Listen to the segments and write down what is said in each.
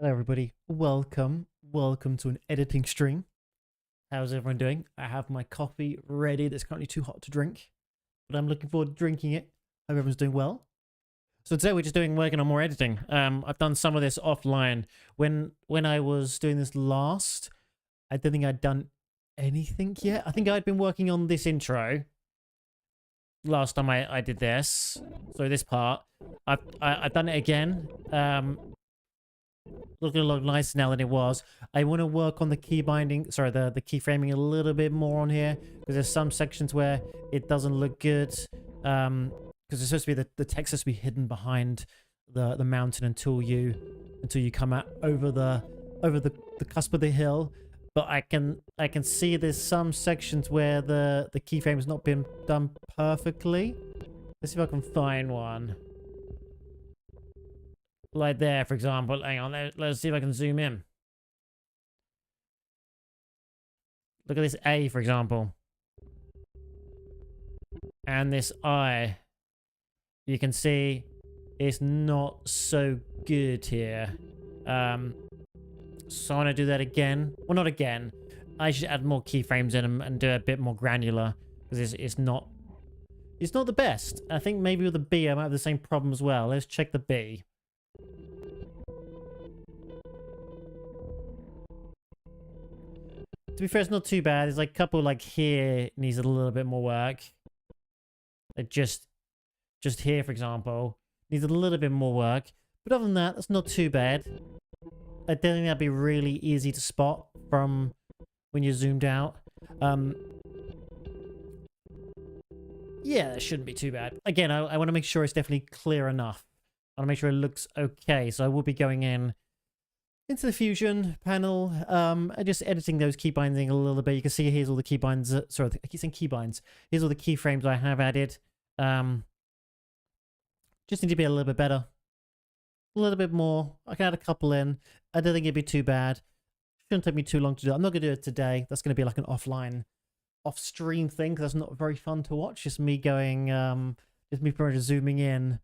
Hello everybody, welcome to an editing stream. How's everyone doing? I have my coffee ready. It's currently too hot to drink, but I'm looking forward to drinking it. Hope everyone's doing well. So today we're just working on more editing. I've done some of this offline. When I was doing this last, I don't think I'd done anything yet. I think I'd been working on this intro last time I did this. So this part, I've done it again. Looking a lot nicer now than it was. I want to work on the key binding, sorry, the keyframing a little bit more on here, because there's some sections where it doesn't look good, because it's supposed to be the text has to be hidden behind the mountain until you come out over the cusp of the hill. But I can see there's some sections where the keyframe has not been done perfectly. Let's see if I can find one. Like there, for example. Hang on, let's see if I can zoom in. Look at this A, for example. And this I. You can see it's not so good here. So I want to do that again. Well, not again. I should add more keyframes in them and do it a bit more granular. Because it's not the best. I think maybe with the B I might have the same problem as well. Let's check the B. To be fair, it's not too bad. There's like a couple like here needs a little bit more work. Like just here, for example, needs a little bit more work. But other than that, that's not too bad. I don't think that'd be really easy to spot from when you're zoomed out. Yeah, that shouldn't be too bad. Again, I want to make sure it's definitely clear enough. I want to make sure it looks okay. So I will be going into the Fusion panel, and just editing those key binding a little bit. You can see here's all the key binds. Sorry, I keep saying key binds. Here's all the keyframes I have added. Just need to be a little bit better. A little bit more. I can add a couple in. I don't think it'd be too bad. Shouldn't take me too long to do. I'm not going to do it today. That's going to be like an offline, off-stream thing, because that's not very fun to watch. Just me going, just me pretty much zooming in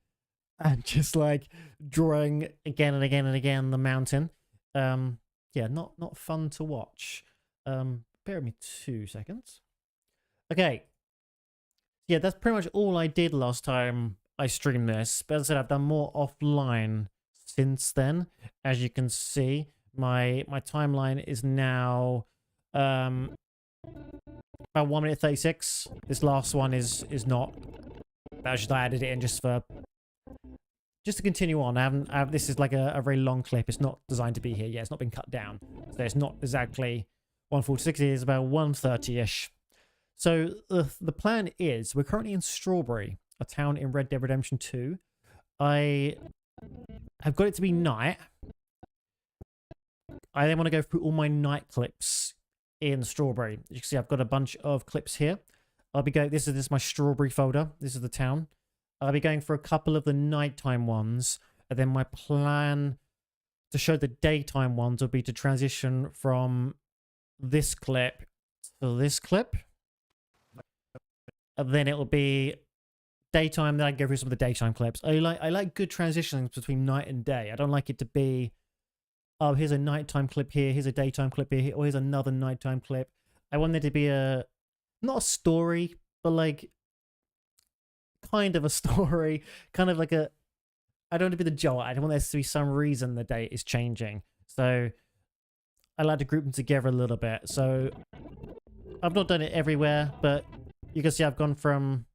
and just like drawing again and again and again the mountain. Yeah, not fun to watch. Bear with me 2 seconds. Okay. Yeah, that's pretty much all I did last time I streamed this. But as I said, I've done more offline since then. As you can see, my timeline is now about 1 minute 36. This last one is not. I just added it in just to continue on. This is like a very long clip. It's not designed to be here yet. It's not been cut down. So it's not exactly 1:46. It is about 1:30-ish. So the plan is, we're currently in Strawberry, a town in Red Dead Redemption 2. I have got it to be night. I then want to go through all my night clips in Strawberry. You can see I've got a bunch of clips here. I'll be going, this is my Strawberry folder. This is the town. I'll be going for a couple of the nighttime ones, and then my plan to show the daytime ones will be to transition from this clip to this clip. And then it will be daytime, then I can go through some of the daytime clips. I like good transitions between night and day. I don't like it to be, oh, here's a nighttime clip here, here's a daytime clip here, or here's another nighttime clip. I want there to be not a story, but like kind of a story, kind of like I don't want to be the jolt. I don't want there to be some reason the day is changing. So I like to group them together a little bit. So I've not done it everywhere, but you can see I've gone from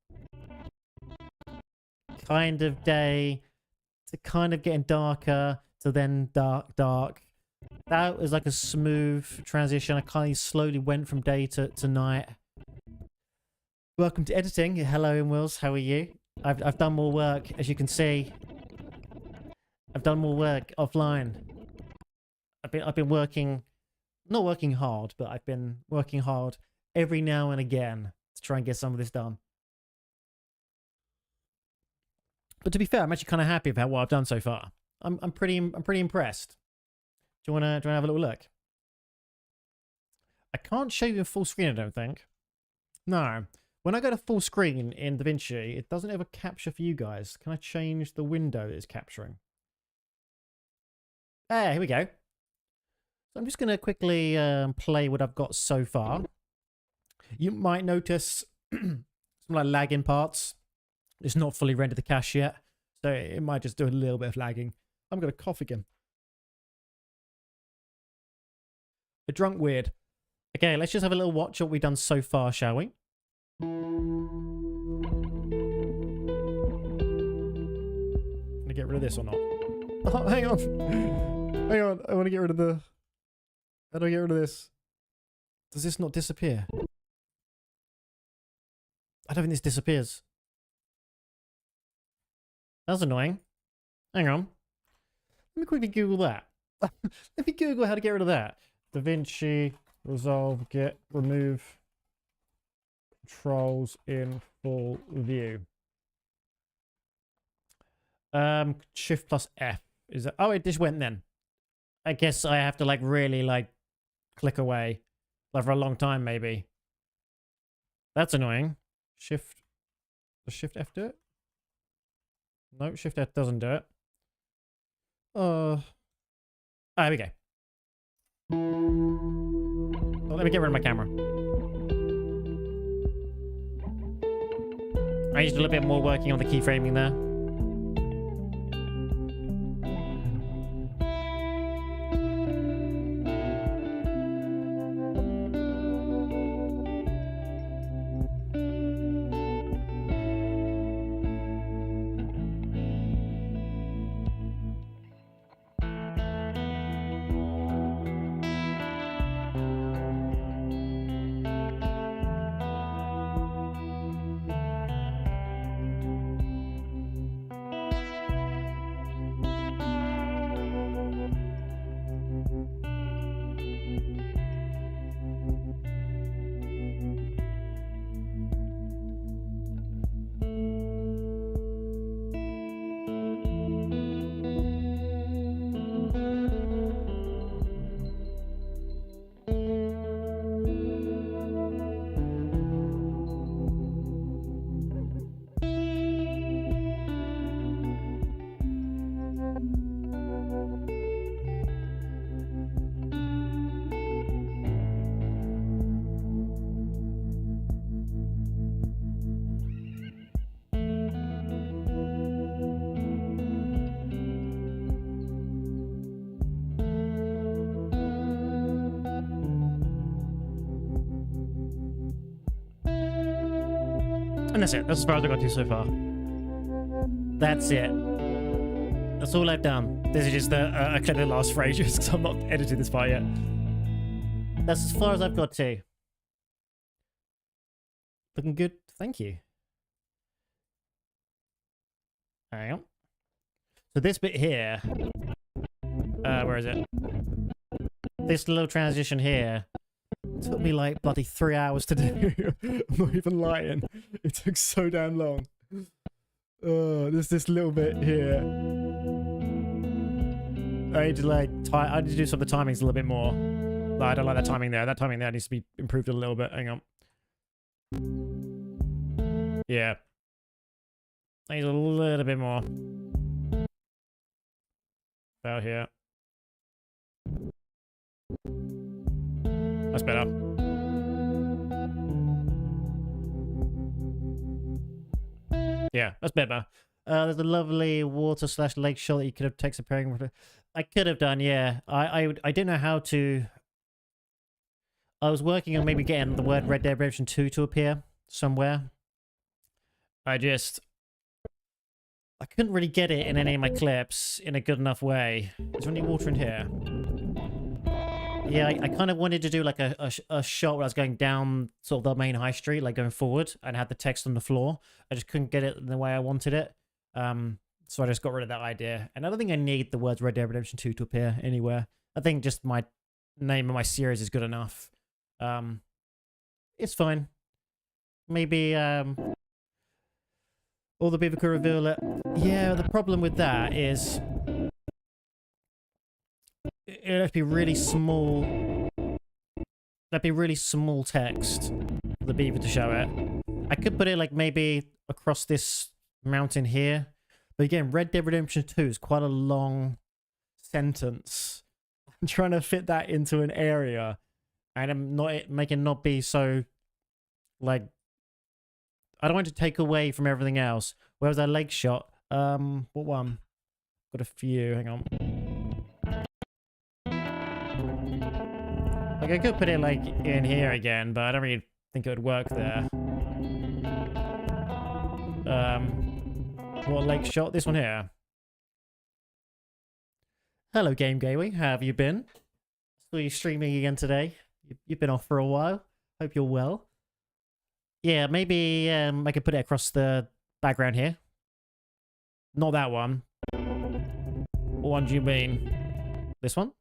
kind of day to kind of getting darker to then dark. That was like a smooth transition. I kind of slowly went from day to night. Welcome to editing. Hello, Wills. How are you? I've done more work, as you can see. I've done more work offline. I've been working, not working hard, but I've been working hard every now and again to try and get some of this done. But to be fair, I'm actually kind of happy about what I've done so far. I'm pretty impressed. Do you wanna have a little look? I can't show you in full screen, I don't think. No. When I go to full screen in Davinci, it doesn't ever capture for you guys. Can I change the window that it's capturing? Hey, here we go. So I'm just going to quickly play what I've got so far. You might notice some like lagging parts. It's not fully rendered the cache yet, so it might just do a little bit of lagging. I'm going to cough again. A drunk weird. Okay, let's just have a little watch what we've done so far, shall we? Gonna get rid of this or not? Oh, hang on. Hang on. I want to get rid of the... How do I get rid of this? Does this not disappear? I don't think this disappears. That's annoying. Hang on. Let me quickly Google that. Let me Google how to get rid of that. Davinci Resolve remove controls in full view. Shift plus F. Is that? Oh, it just went then. I guess I have to like really like click away, like for a long time maybe. That's annoying. Shift. Does Shift F do it? No, Shift F doesn't do it. Oh, there we go. Well, let me get rid of my camera. I used a little bit more working on the keyframing there. And that's it. That's as far as I got to so far. That's it. That's all I've done. This is just a clip that lasts for ages because I'm not editing this far yet. That's as far as I've got to. Looking good. Thank you. Hang on. So this bit here... where is it? This little transition here took me like bloody 3 hours to do. I'm not even lying. It took so damn long. There's this little bit here. I need to like I need to do some of the timings a little bit more. But I don't like that timing there. That timing there needs to be improved a little bit. Hang on. Yeah. I need a little bit more. About here. That's better. Yeah, that's better. There's a lovely water/lake shot that you could have taken pairing with. I could have done, yeah. I didn't know how to. I was working on maybe getting the word Red Dead Redemption 2 to appear somewhere. I couldn't really get it in any of my clips in a good enough way. Is there any water in here? Yeah, I kind of wanted to do like a shot where I was going down sort of the main high street, like going forward, and had the text on the floor. I just couldn't get it in the way I wanted it. So I just got rid of that idea. And I don't think I need the words Red Dead Redemption 2 to appear anywhere. I think just my name of my series is good enough. It's fine. Maybe all the people could reveal it. Yeah, the problem with that is it'd have to be really small. That'd be really small text for the beaver to show it. I could put it like maybe across this mountain here. But again, Red Dead Redemption 2 is quite a long sentence. I'm trying to fit that into an area, and I'm not making not be so like. I don't want to take away from everything else. Where was that lake shot? What one? Got a few. Hang on. Like I could put it like in here again, but I don't really think it would work there. What lake shot? This one here. Hello, Game Gateway. How have you been? Saw you streaming again today. You've been off for a while. Hope you're well. Yeah, maybe I could put it across the background here. Not that one. What one do you mean? This one?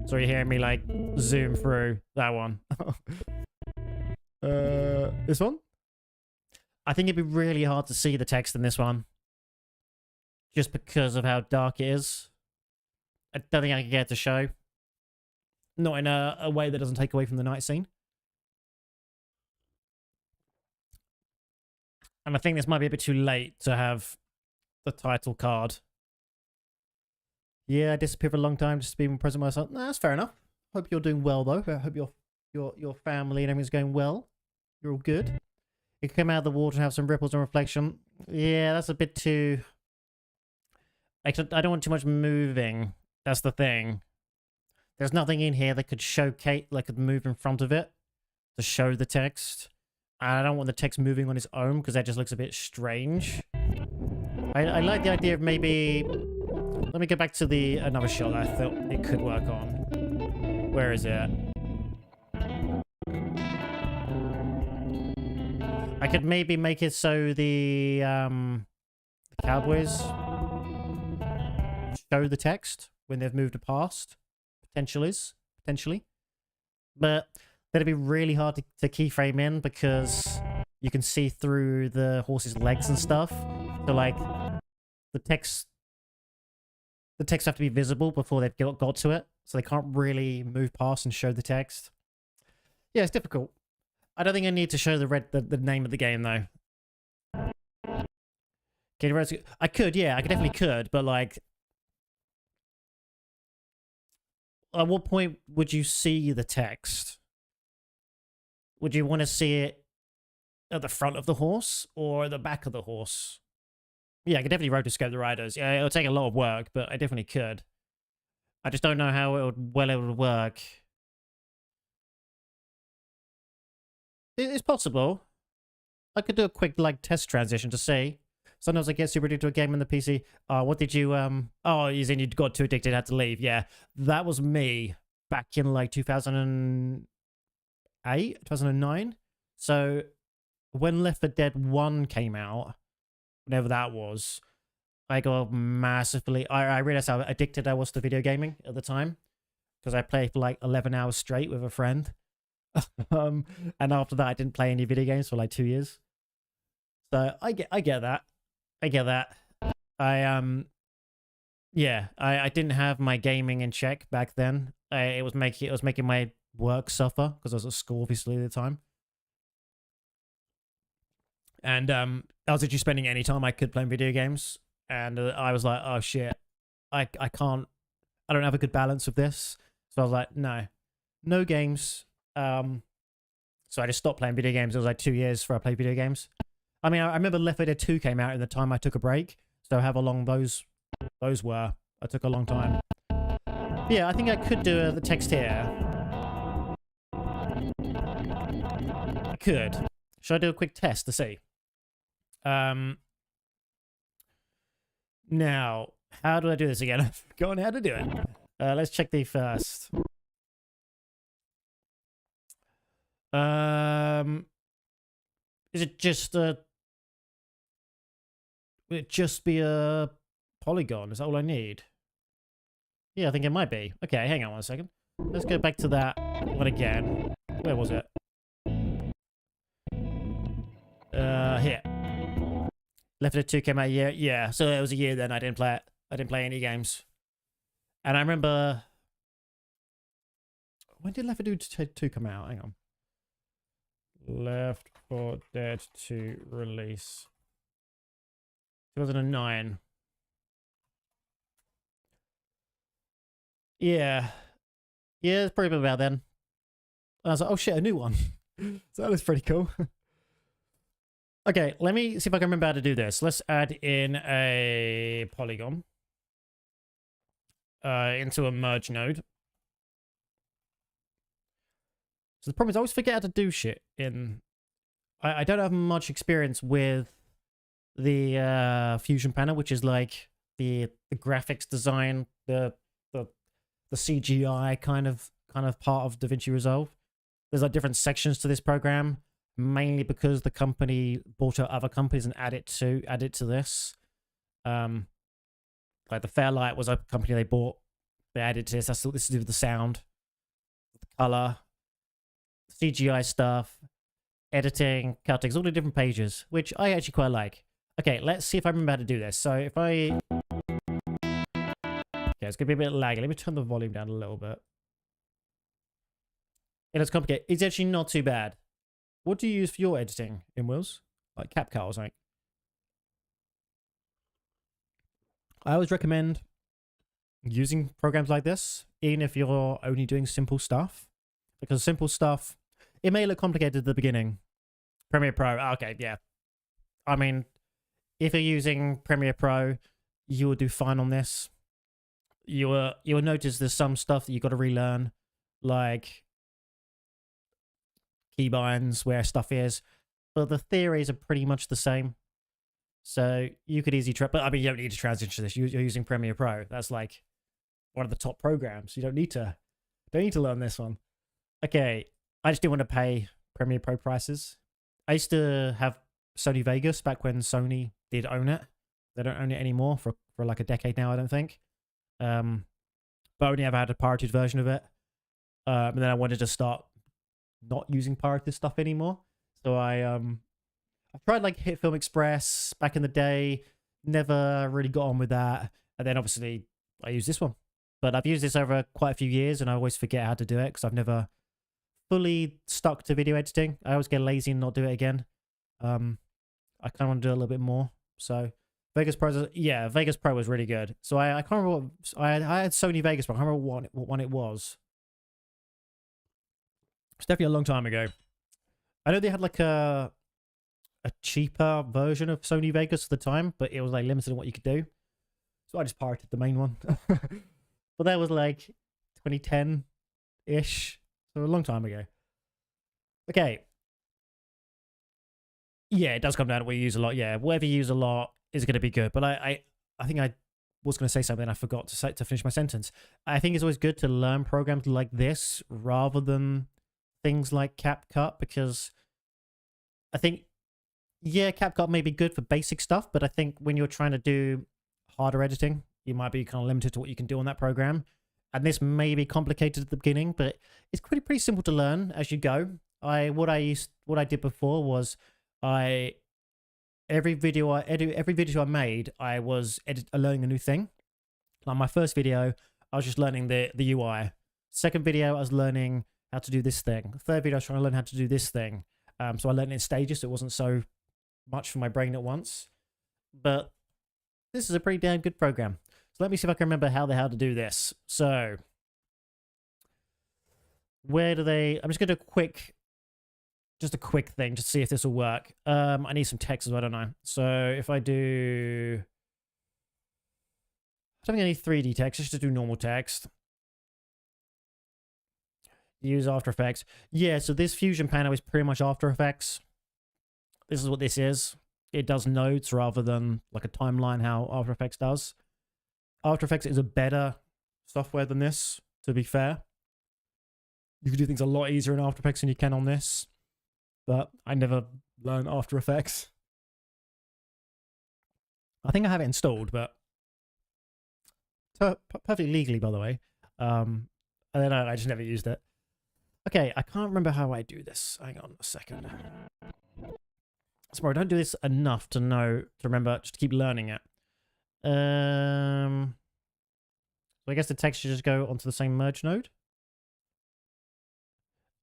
So you're hearing me like zoom through that one. This one? I think it'd be really hard to see the text in this one. Just because of how dark it is. I don't think I can get it to show. Not in a way that doesn't take away from the night scene. And I think this might be a bit too late to have the title card. Yeah, I disappeared for a long time just to be present myself. Nah, that's fair enough. Hope you're doing well though. I hope your family and everything's going well. You're all good. You can come out of the water and have some ripples and reflection. Yeah, that's a bit too... Actually, I don't want too much moving. That's the thing. There's nothing in here that could showcase, like could move in front of it to show the text. And I don't want the text moving on its own because that just looks a bit strange. I like the idea of maybe... Let me get back to another shot that I thought it could work on. Where is it? I could maybe make it so the cowboys show the text when they've moved past. Potentially. But that'd be really hard to keyframe in because you can see through the horse's legs and stuff. So like the text have to be visible before they've got to it. So they can't really move past and show the text. Yeah, it's difficult. I don't think I need to show the name of the game though. I could, yeah, I definitely could, but like at what point would you see the text? Would you want to see it at the front of the horse or at the back of the horse? Yeah, I could definitely rotoscope the riders. Yeah, it'll take a lot of work, but I definitely could. I just don't know how it would work. It's possible. I could do a quick like test transition to see. Sometimes I get super addicted to a game on the PC. What did you oh, you saying you got too addicted, had to leave. Yeah. That was me back in like 2008, 2009. So when Left 4 Dead 1 came out, whenever that was, I got massively... I realized how addicted I was to video gaming at the time. Because I played for like 11 hours straight with a friend. And after that, I didn't play any video games for like 2 years. So I get that. I get that. Yeah, I didn't have my gaming in check back then. It was making my work suffer because I was at school obviously at the time. And I was actually spending any time I could playing video games, and I was like, oh shit, I can't, I don't have a good balance of this. So I was like, no games. So I just stopped playing video games. It was like 2 years before I played video games. I mean, I remember Left 4 Dead 2 came out in the time I took a break. So however long those were, I took a long time. Yeah, I think I could do the text here. I could. Should I do a quick test to see? Now, how do I do this again? I've forgotten how to do it. Let's check the first. Is it just a... Would it just be a polygon? Is that all I need? Yeah, I think it might be. Okay, hang on 1 second. Let's go back to that one again. Where was it? Here. Left 4 Dead 2 came out a year. Yeah, so it was a year then. I didn't play it. I didn't play any games. And I remember... When did Left 4 Dead 2 come out? Hang on. Left 4 Dead 2 release. 2009. Yeah. Yeah, it's probably about then. And I was like, oh shit, a new one. So that looks pretty cool. Okay, let me see if I can remember how to do this. Let's add in a polygon into a merge node. So the problem is I always forget how to do shit in... I don't have much experience with the Fusion panel, which is like the graphics design, the CGI kind of part of Davinci Resolve. There's like different sections to this program, mainly because the company bought out other companies and added to this. Like the Fairlight was a company they bought. They added to this. This is to do with the sound, the color, CGI stuff, editing, cuttings, all the different pages, which I actually quite like. Okay, let's see if I remember how to do this. So if I... Okay, it's going to be a bit laggy. Let me turn the volume down a little bit. It's complicated. It's actually not too bad. What do you use for your editing in Wills? Like CapCut or something? I always recommend using programs like this, even if you're only doing simple stuff. Because simple stuff, it may look complicated at the beginning. Premiere Pro, okay, yeah. I mean, if you're using Premiere Pro, you will do fine on this. You will notice there's some stuff that you've got to relearn, like keybinds, where stuff is. But the theories are pretty much the same. So you could easily try, but I mean, you don't need to transition to this. You're using Premiere Pro. That's like one of the top programs. You don't need to learn this one. Okay, I just didn't want to pay Premiere Pro prices. I used to have Sony Vegas back when Sony did own it. They don't own it anymore for like a decade now, I don't think. But only ever had a pirated version of it. And then I wanted to start not using pirated stuff anymore. So I tried like Hit Film Express back in the day. Never really got on with that. And then obviously I used this one. But I've used this over quite a few years and I always forget how to do it because I've never fully stuck to video editing. I always get lazy and not do it again. I kind of want to do a little bit more. So Vegas Pro, yeah, Vegas Pro was really good. So I can't remember what, I had Sony Vegas Pro. I can't remember what one it was. It's definitely a long time ago. I know they had like a cheaper version of Sony Vegas at the time, but it was like limited in what you could do. So I just pirated the main one. But that was like 2010-ish. So a long time ago. Okay. Yeah, it does come down to what you use a lot. Yeah, whatever you use a lot is going to be good. But I think I was going to say something and I forgot to finish my sentence. I think it's always good to learn programs like this rather than things like CapCut, because I think, yeah, CapCut may be good for basic stuff, but I think when you're trying to do harder editing, you might be kind of limited to what you can do on that program. And this may be complicated at the beginning, but it's pretty simple to learn as you go. What I did before was every video I made, I was learning a new thing. Like my first video, I was just learning the UI. Second video, I was learning how to do this thing. Third video, I was trying to learn how to do this thing. So I learned it in stages, so it wasn't so much for my brain at once. But this is a pretty damn good program. So let me see if I can remember how to do this. So where do they... I'm just going to do just a quick thing to see if this will work. I need some text as well, don't I? So if I do... I don't think I need 3D text. Just to do normal text. Use After Effects. Yeah, so this Fusion panel is pretty much After Effects. This is what this is. It does nodes rather than like a timeline how After Effects does. After Effects is a better software than this, to be fair. You can do things a lot easier in After Effects than you can on this. But I never learned After Effects. I think I have it installed, but perfectly legally, by the way. And then I just never used it. Okay, I can't remember how I do this. Hang on a second. Sorry, I don't do this enough to remember, just to keep learning it. So I guess the text should just go onto the same merge node.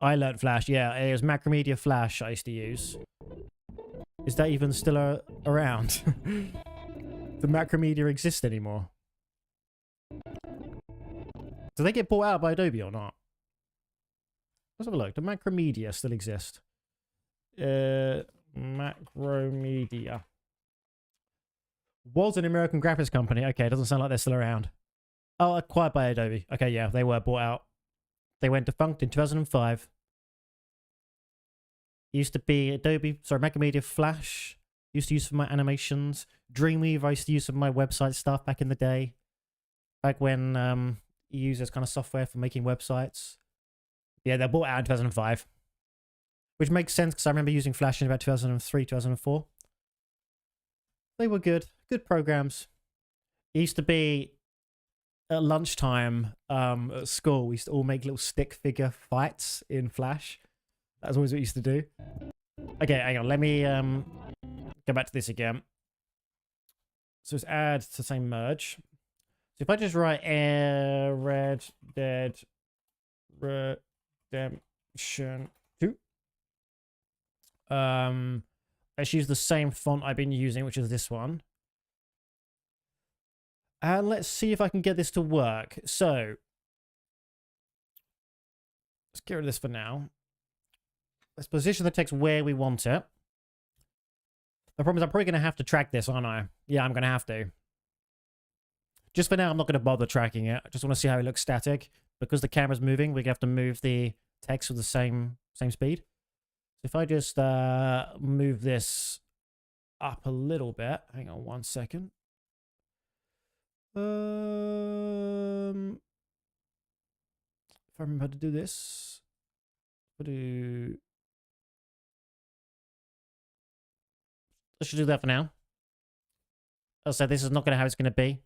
I learned Flash, yeah. It was Macromedia Flash I used to use. Is that even still around? the Macromedia exist anymore? Do they get bought out by Adobe or not? Let's have a look. Do Macromedia still exist? Macromedia. Was an American graphics company. Okay, it doesn't sound like they're still around. Oh, acquired by Adobe. Okay, yeah, they were bought out. They went defunct in 2005. Used to be Adobe, sorry, Macromedia Flash. Used to use for my animations. Dreamweaver I used to use for my website stuff back in the day. Back when you use this kind of software for making websites. Yeah, they're bought out in 2005. Which makes sense because I remember using Flash in about 2003, 2004. They were good. Good programs. It used to be at lunchtime at school, we used to all make little stick figure fights in Flash. That's always what we used to do. Okay, hang on. Let me go back to this again. So it's add to say merge. So if I just write Red Dead Redemption 2. Let's use the same font I've been using, which is this one. And let's see if I can get this to work. So let's get rid of this for now. Let's position the text where we want it. The problem is I'm probably going to have to track this, aren't I? Yeah, I'm going to have to. Just for now, I'm not going to bother tracking it. I just want to see how it looks static. Because the camera's moving, we have to move the text with the same speed. So if I just move this up a little bit. Hang on 1 second. If I remember how to do this. I should do that for now. As I said, this is not going to how it's going to be.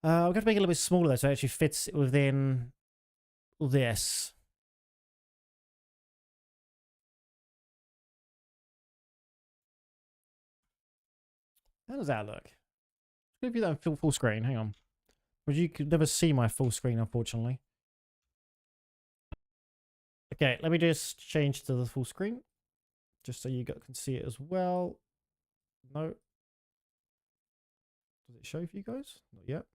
We're going to make it a little bit smaller though, so it actually fits within this. How does that look? Let me do that in full screen. Hang on. But you could never see my full screen, unfortunately. Okay, let me just change to the full screen. Just so you can see it as well. No. Does it show for you guys? Not yet.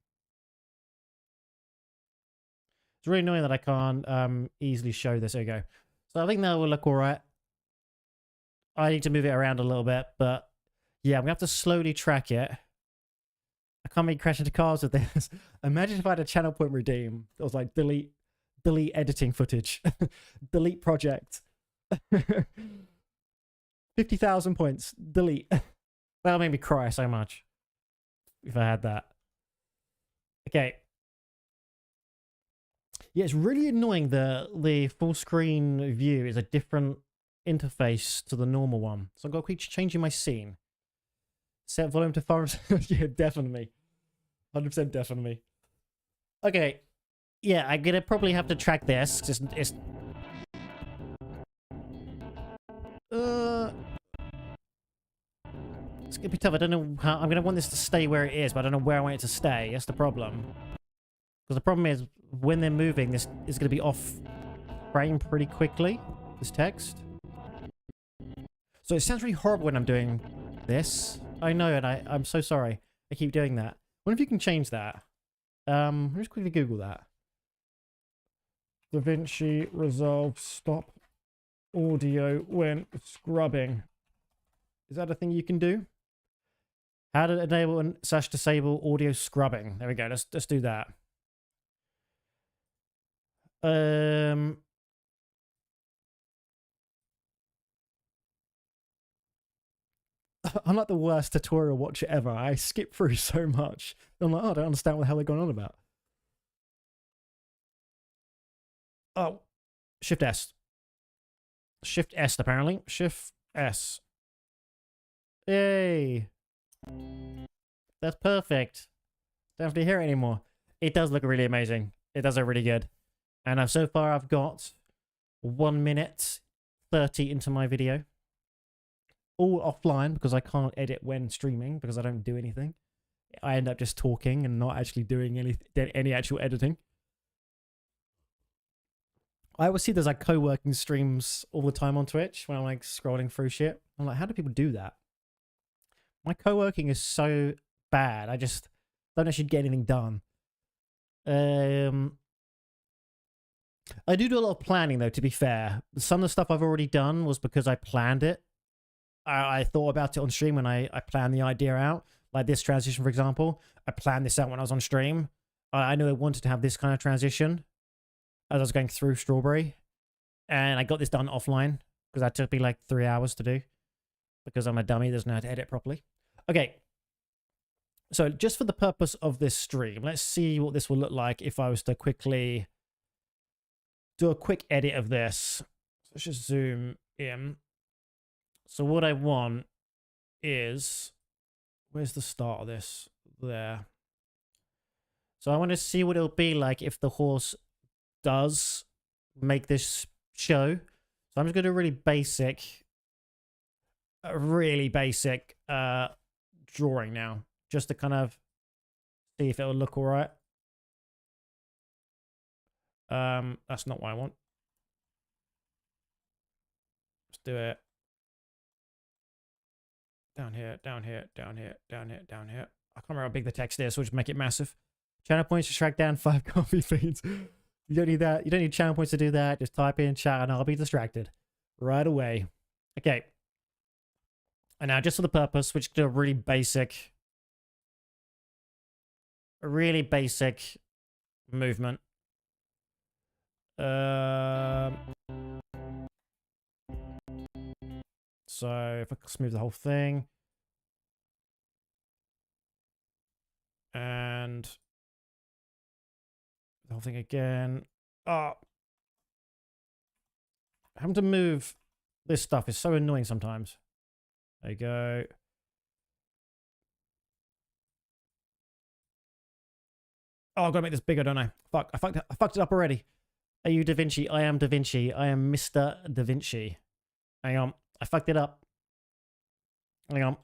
It's really annoying that I can't easily show this. There we go. So I think that will look alright. I need to move it around a little bit, but yeah, I'm going to have to slowly track it. I can't make crash into cars with this. Imagine if I had a channel point redeem. It was like delete editing footage. Delete project. 50,000 points. Delete. That'll make me cry so much. If I had that. Okay. Yeah, it's really annoying that the full screen view is a different interface to the normal one. So I've got to keep changing my scene. Set volume to 5%. Yeah, definitely. 100% definitely. Okay. Yeah, I'm going to probably have to track this. It's going to be tough. I don't know how... I'm going to want this to stay where it is, but I don't know where I want it to stay. That's the problem. Because the problem is, when they're moving, this is going to be off frame pretty quickly. This text. So it sounds really horrible when I'm doing this. I know, and I'm so sorry. I keep doing that. I wonder if you can change that. Let me just quickly Google that. Davinci Resolve stop audio when scrubbing. Is that a thing you can do? How to enable and / disable audio scrubbing. There we go. Let's do that. I'm like the worst tutorial watcher ever. I skip through so much. I'm like, oh, I don't understand what the hell they're going on about. Oh, Shift S. Shift S, apparently. Shift S. Yay. That's perfect. Don't have to hear it anymore. It does look really amazing. It does look really good. And so far I've got 1 minute 30 into my video. All offline because I can't edit when streaming because I don't do anything. I end up just talking and not actually doing any actual editing. I always see there's like co-working streams all the time on Twitch when I'm like scrolling through shit. I'm like, how do people do that? My co-working is so bad. I just don't actually get anything done. I do a lot of planning, though, to be fair. Some of the stuff I've already done was because I planned it. I thought about it on stream when I planned the idea out. Like this transition, for example. I planned this out when I was on stream. I knew I wanted to have this kind of transition as I was going through Strawberry. And I got this done offline because that took me like 3 hours to do. Because I'm a dummy, doesn't know how to edit properly. Okay. So just for the purpose of this stream, let's see what this will look like if I was to quickly do a quick edit of this. Let's just zoom in. So what I want is, where's the start of this? There. So I want to see what it'll be like if the horse does make this show. So I'm just going to do a really basic drawing now, just to kind of see if it'll look all right. That's not what I want. Let's do it. Down here, down here, down here, down here, down here. I can't remember how big the text is, so we'll just make it massive. Channel points to track down 5 coffee feeds. You don't need that. You don't need channel points to do that. Just type in chat and I'll be distracted right away. Okay. And now just for the purpose, we're just going to do a really basic movement. So if I smooth the whole thing. And the whole thing again. Oh. Having to move this stuff is so annoying sometimes. There you go. Oh, I've got to make this bigger, don't I? Fuck, I fucked it up already. Are you Davinci? I am Davinci. I am Mr. Davinci. Hang on. I fucked it up. Hang on.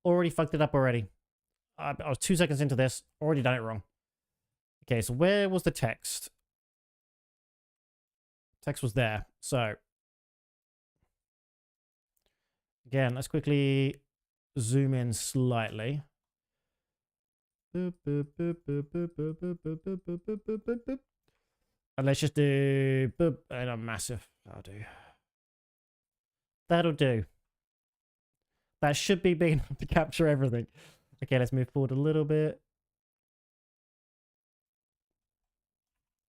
Already fucked it up already. I was 2 seconds into this. Already done it wrong. Okay, so where was the text? Text was there. So, again, let's quickly zoom in slightly. And let's just do boop and a massive. That'll do. That'll do. That should be big enough to capture everything. Okay, let's move forward a little bit.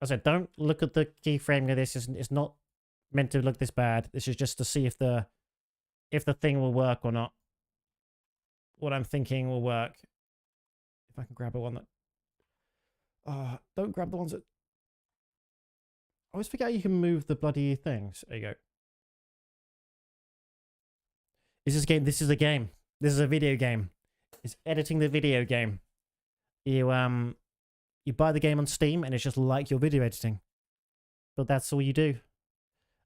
I said, don't look at the keyframe of this. It's not meant to look this bad. This is just to see if the thing will work or not. What I'm thinking will work. If I can grab a one that... don't grab the ones that... I always forget you can move the bloody things. There you go. Is this game? This is a game. This is a video game. It's editing the video game. You buy the game on Steam and it's just like your video editing. But that's all you do.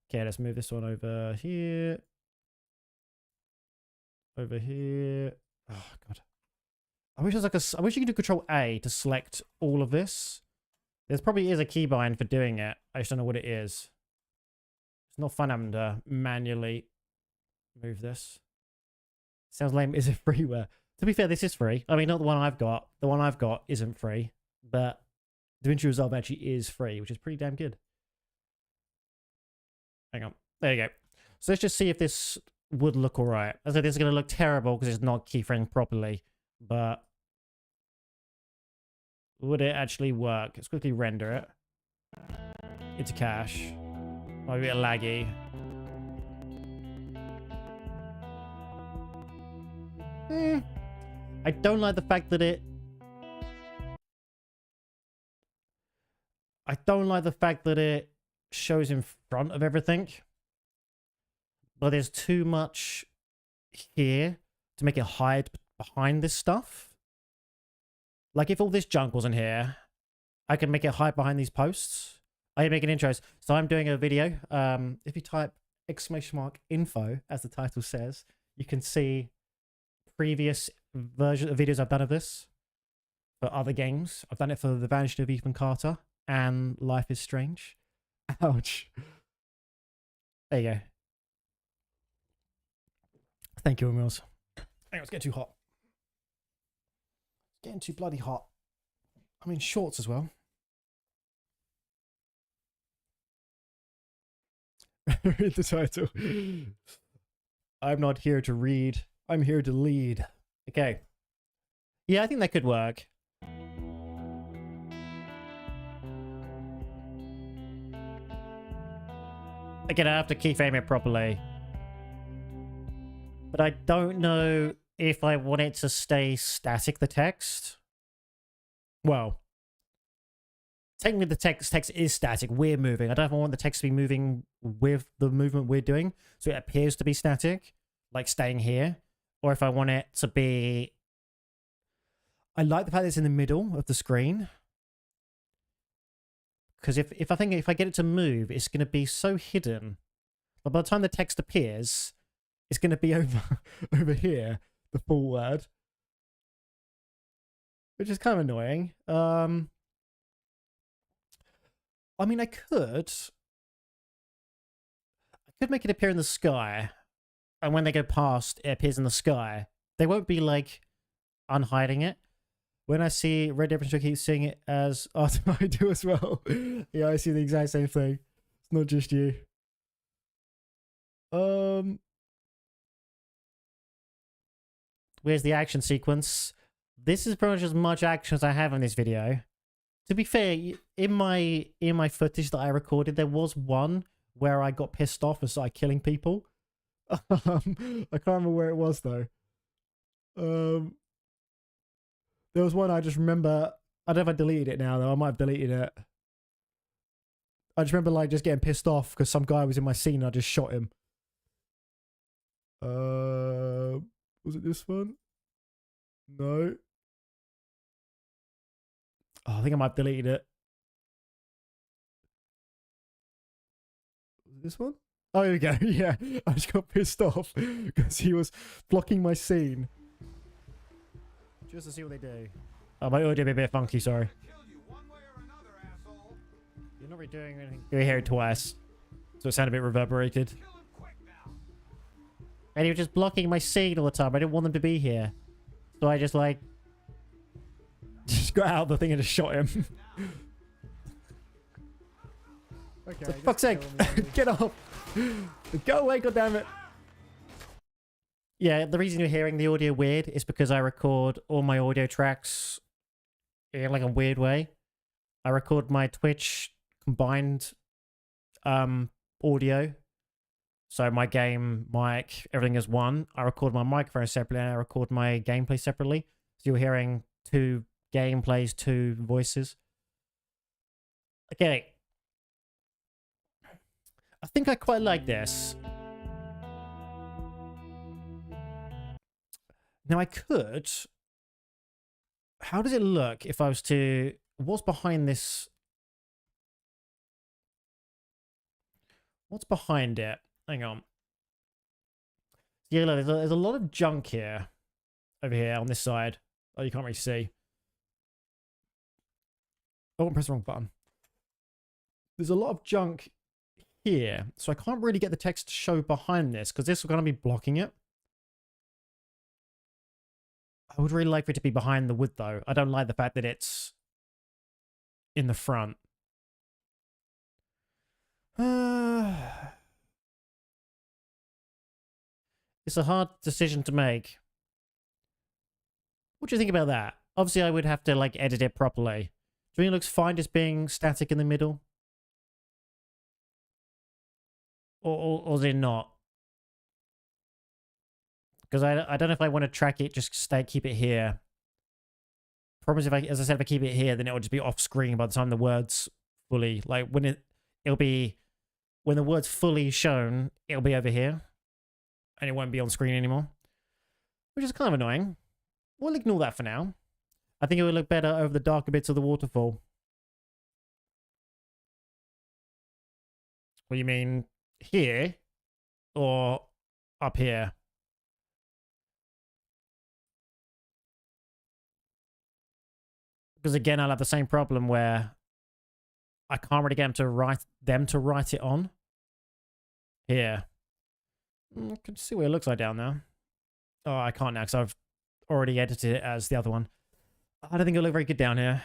Okay, let's move this one over here. Over here. Oh god. I wish there's like I wish you could do Control A to select all of this. There probably is a keybind for doing it. I just don't know what it is. It's not fun having to manually move this. Sounds lame. Is it freeware? To be fair, this is free. I mean, not the one I've got. The one I've got isn't free. But Davinci Resolve actually is free, which is pretty damn good. Hang on. There you go. So let's just see if this would look alright. I said this is going to look terrible because it's not keyframed properly. But would it actually work? Let's quickly render it into cache. Might be a bit laggy. I don't like the fact that it... I don't like the fact that it shows in front of everything. But there's too much here to make it hide behind this stuff. Like if all this junk wasn't here, I can make it hide behind these posts. I can make an intros. So I'm doing a video. If you type !info, as the title says, you can see previous version of videos I've done of this for other games. I've done it for The Vanishing of Ethan Carter and Life is Strange. Ouch. There you go. Thank you, Emils. Hang on, it's getting too hot. It's getting too bloody hot. I'm in shorts as well. Read the title. I'm not here to read. I'm here to lead. Okay. Yeah, I think that could work. Again, I have to keyframe it properly. But I don't know if I want it to stay static, the text. Well, technically the text is static. We're moving. I don't know if I want the text to be moving with the movement we're doing, so it appears to be static, like staying here. Or if I want it to be... I like the fact that it's in the middle of the screen. Because if I get it to move, it's going to be so hidden. But by the time the text appears, it's going to be over here, the full word. Which is kind of annoying. I mean, I could make it appear in the sky. And when they go past, it appears in the sky. They won't be, like, unhiding it. When I see Red Dead Redemption, I keep seeing it as... Oh, I do as well. Yeah, I see the exact same thing. It's not just you. Where's the action sequence? This is pretty much as much action as I have in this video. To be fair, in my footage that I recorded, there was one where I got pissed off and started killing people. I can't remember where it was, though. There was one I just remember... I don't know if I deleted it now, though. I might have deleted it. I just remember, like, just getting pissed off because some guy was in my scene and I just shot him. Was it this one? No. Oh, I think I might have deleted it. Was it this one? Oh, here we go. Yeah, I just got pissed off because he was blocking my scene. Just to see what they do. Oh, my audio be a bit funky, sorry. You're not really doing anything. You hear it twice. So it sounded a bit reverberated. And he was just blocking my scene all the time. I didn't want them to be here. So I just, like... just got out of the thing and just shot him. Okay. For fuck's sake! Get off! Go away, goddammit! Yeah, the reason you're hearing the audio weird is because I record all my audio tracks in like a weird way. I record my Twitch combined audio. So my game, mic, everything is one. I record my microphone separately and I record my gameplay separately. So you're hearing two gameplays, two voices. Okay. I think I quite like this. Now I could... How does it look if I was to... What's behind this? What's behind it? Hang on. Yeah, look, there's a lot of junk here. Over here on this side. Oh, you can't really see. Oh, I pressed the wrong button. There's a lot of junk here. So I can't really get the text to show behind this because this is going to be blocking it. I would really like for it to be behind the wood, though. I don't like the fact that it's in the front. It's a hard decision to make. What do you think about that? Obviously, I would have to, like, edit it properly. Do you think it looks fine just being static in the middle? Or is it not? Because I don't know if I want to track it, just keep it here. Problem is, as I said, if I keep it here, then it will just be off screen by the time the word's fully, like, when the word's fully shown, it'll be over here. And it won't be on screen anymore. Which is kind of annoying. We'll ignore that for now. I think it would look better over the darker bits of the waterfall. What do you mean? Here? Or up here? Because again, I'll have the same problem where I can't really get them to write it on. Here. I can see what it looks like down there. Oh, I can't now because I've already edited it as the other one. I don't think it'll look very good down here.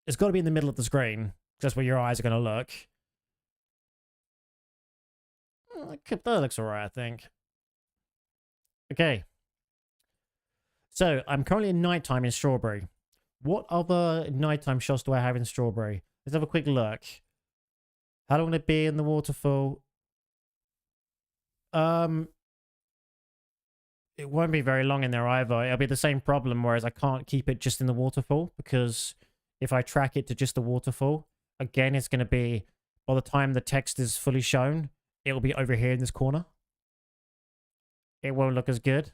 It's got to be in the middle of the screen, because that's where your eyes are going to look. That looks alright, I think. Okay. So, I'm currently in nighttime in Strawberry. What other nighttime shots do I have in Strawberry? Let's have a quick look. How long will it be in the waterfall? It won't be very long in there either. It'll be the same problem, whereas I can't keep it just in the waterfall, because if I track it to just the waterfall, again, it's going to be, by the time the text is fully shown, it'll be over here in this corner. It won't look as good.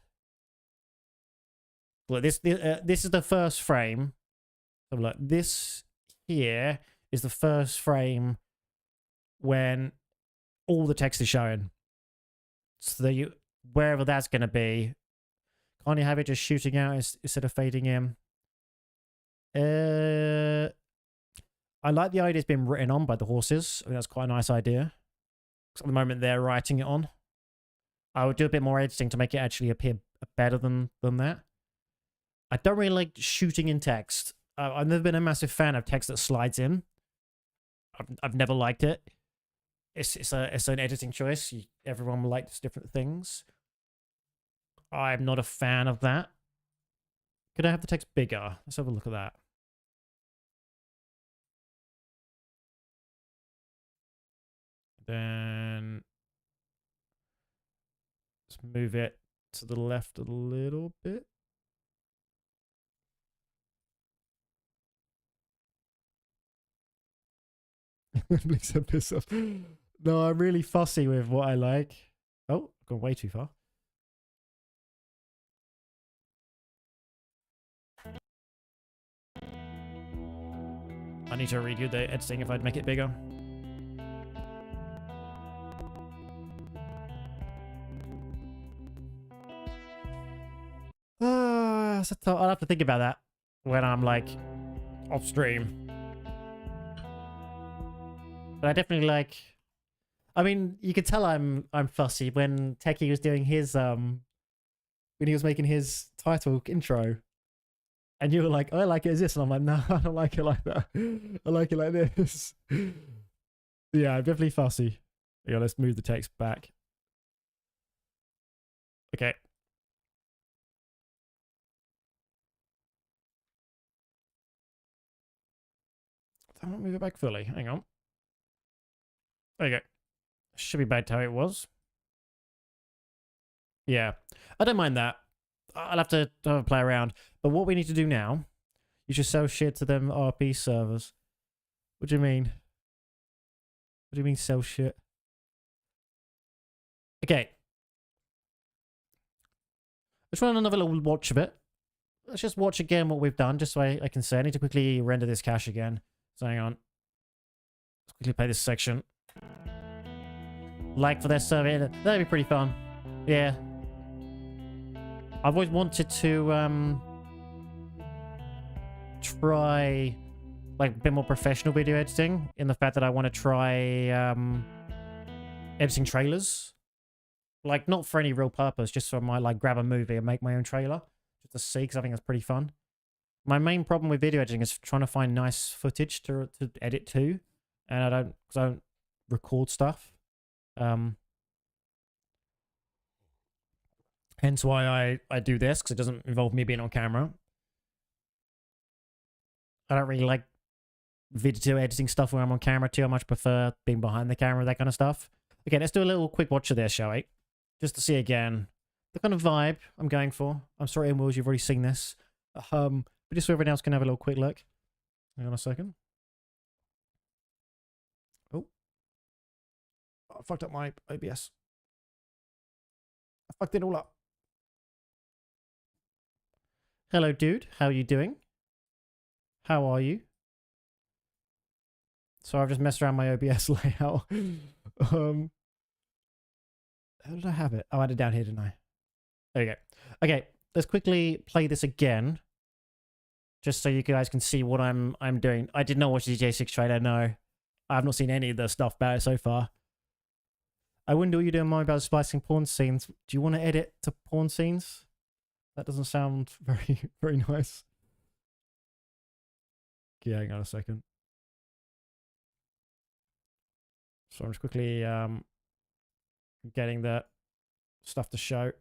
Look, this is the first frame. So look, this here is the first frame when all the text is showing. So that you, wherever that's going to be, can't you have it just shooting out instead of fading in? I like the idea it's been written on by the horses. I think that's quite a nice idea. Because at the moment they're writing it on. I would do a bit more editing to make it actually appear better than that. I don't really like shooting in text. I've never been a massive fan of text that slides in. I've never liked it. It's an editing choice. Everyone likes different things. I'm not a fan of that. Could I have the text bigger? Let's have a look at that. Then let's move it to the left a little bit. Please don't piss off. No, I'm really fussy with what I like. Oh, I've gone way too far. I need to redo the editing if I'd make it bigger. I'll have to think about that when I'm like off stream. But I definitely like. I mean, you could tell I'm fussy when Techie was doing his when he was making his title intro, and you were like, oh, "I like it as this," and I'm like, "No, I don't like it like that. I like it like this." Yeah, I'm definitely fussy. Yeah, let's move the text back. Okay. I won't move it back fully. Hang on. There you go. Should be back to how it was. Yeah. I don't mind that. I'll have to have a play around. But what we need to do now, you should sell shit to them RP servers. What do you mean? What do you mean sell shit? Okay. Let's run another little watch of it. Let's just watch again what we've done, just so I can say. I need to quickly render this cache again. So hang on. Let's quickly play this section. Like for their server. That'd be pretty fun. Yeah. I've always wanted to try like a bit more professional video editing, in the fact that I want to try editing trailers. Like, not for any real purpose, just so I might like grab a movie and make my own trailer. Just to see, because I think that's pretty fun. My main problem with video editing is trying to find nice footage to edit to. And I don't record stuff. Hence why I do this, because it doesn't involve me being on camera. I don't really like video editing stuff where I'm on camera too. I much prefer being behind the camera, that kind of stuff. Okay, let's do a little quick watch of this, shall we? Just to see again the kind of vibe I'm going for. I'm sorry, Wills, you've already seen this. But just so everyone else can have a little quick look. Hang on a second. Oh, I fucked up my OBS. I fucked it all up. Hello, dude. How are you doing? How are you? So I've just messed around my OBS layout. How did I have it? Oh, I had it down here, didn't I? There you go. Okay, let's quickly play this again, just so you guys can see what I'm doing. I did not watch the J6 trailer. No, I have not seen any of the stuff about it so far. I wonder what you're doing, Mom, about splicing porn scenes. Do you want to edit to porn scenes? That doesn't sound very, very nice. Okay, hang on a second. So I'm just quickly getting the stuff to show.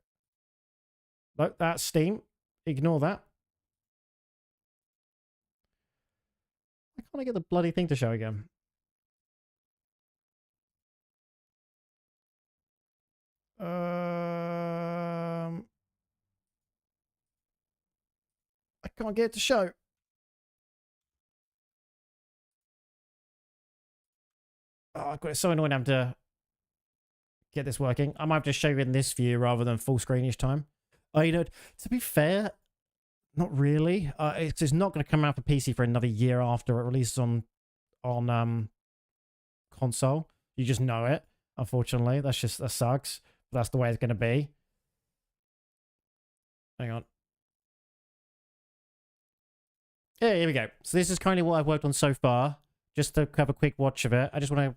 Nope, that's Steam. Ignore that. Why can't I get the bloody thing to show again? I can't get it to show. Oh, God, it's so annoying having to get this working. I might have to show you in this view rather than full screen each time. Oh, you know, to be fair, not really. It's not going to come out for PC for another year after it releases on console. You just know it. Unfortunately, that sucks. But that's the way it's going to be. Hang on. Yeah, here we go. So this is currently what I've worked on so far. Just to have a quick watch of it. I just want to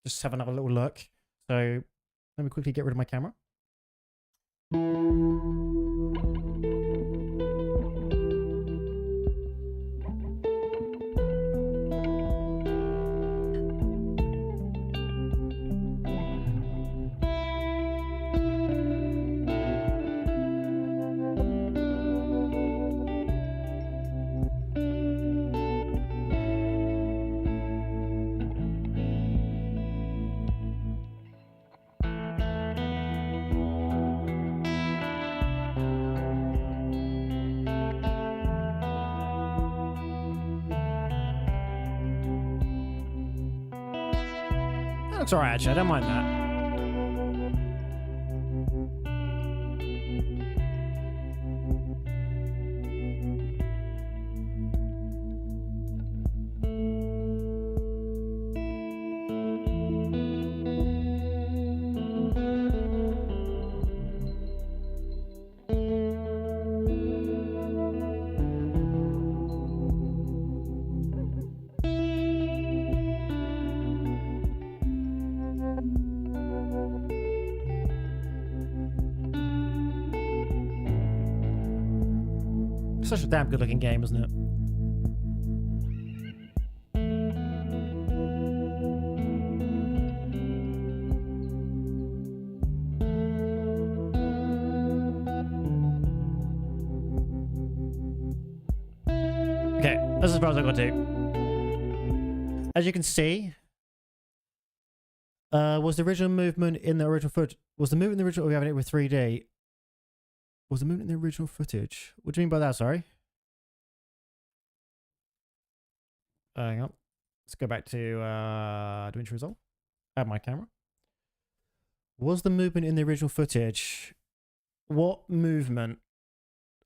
just have another little look. So let me quickly get rid of my camera. Looks alright, actually. I don't mind that. Such a damn good looking game, isn't it? Okay, that's as far as I got to. As you can see, was the original movement in the original footage? Was the movement in the original? We having it with 3D. Was the movement in the original footage? What do you mean by that? Sorry. Hang on. Let's go back to Davinci Resolve. Add my camera. Was the movement in the original footage? What movement?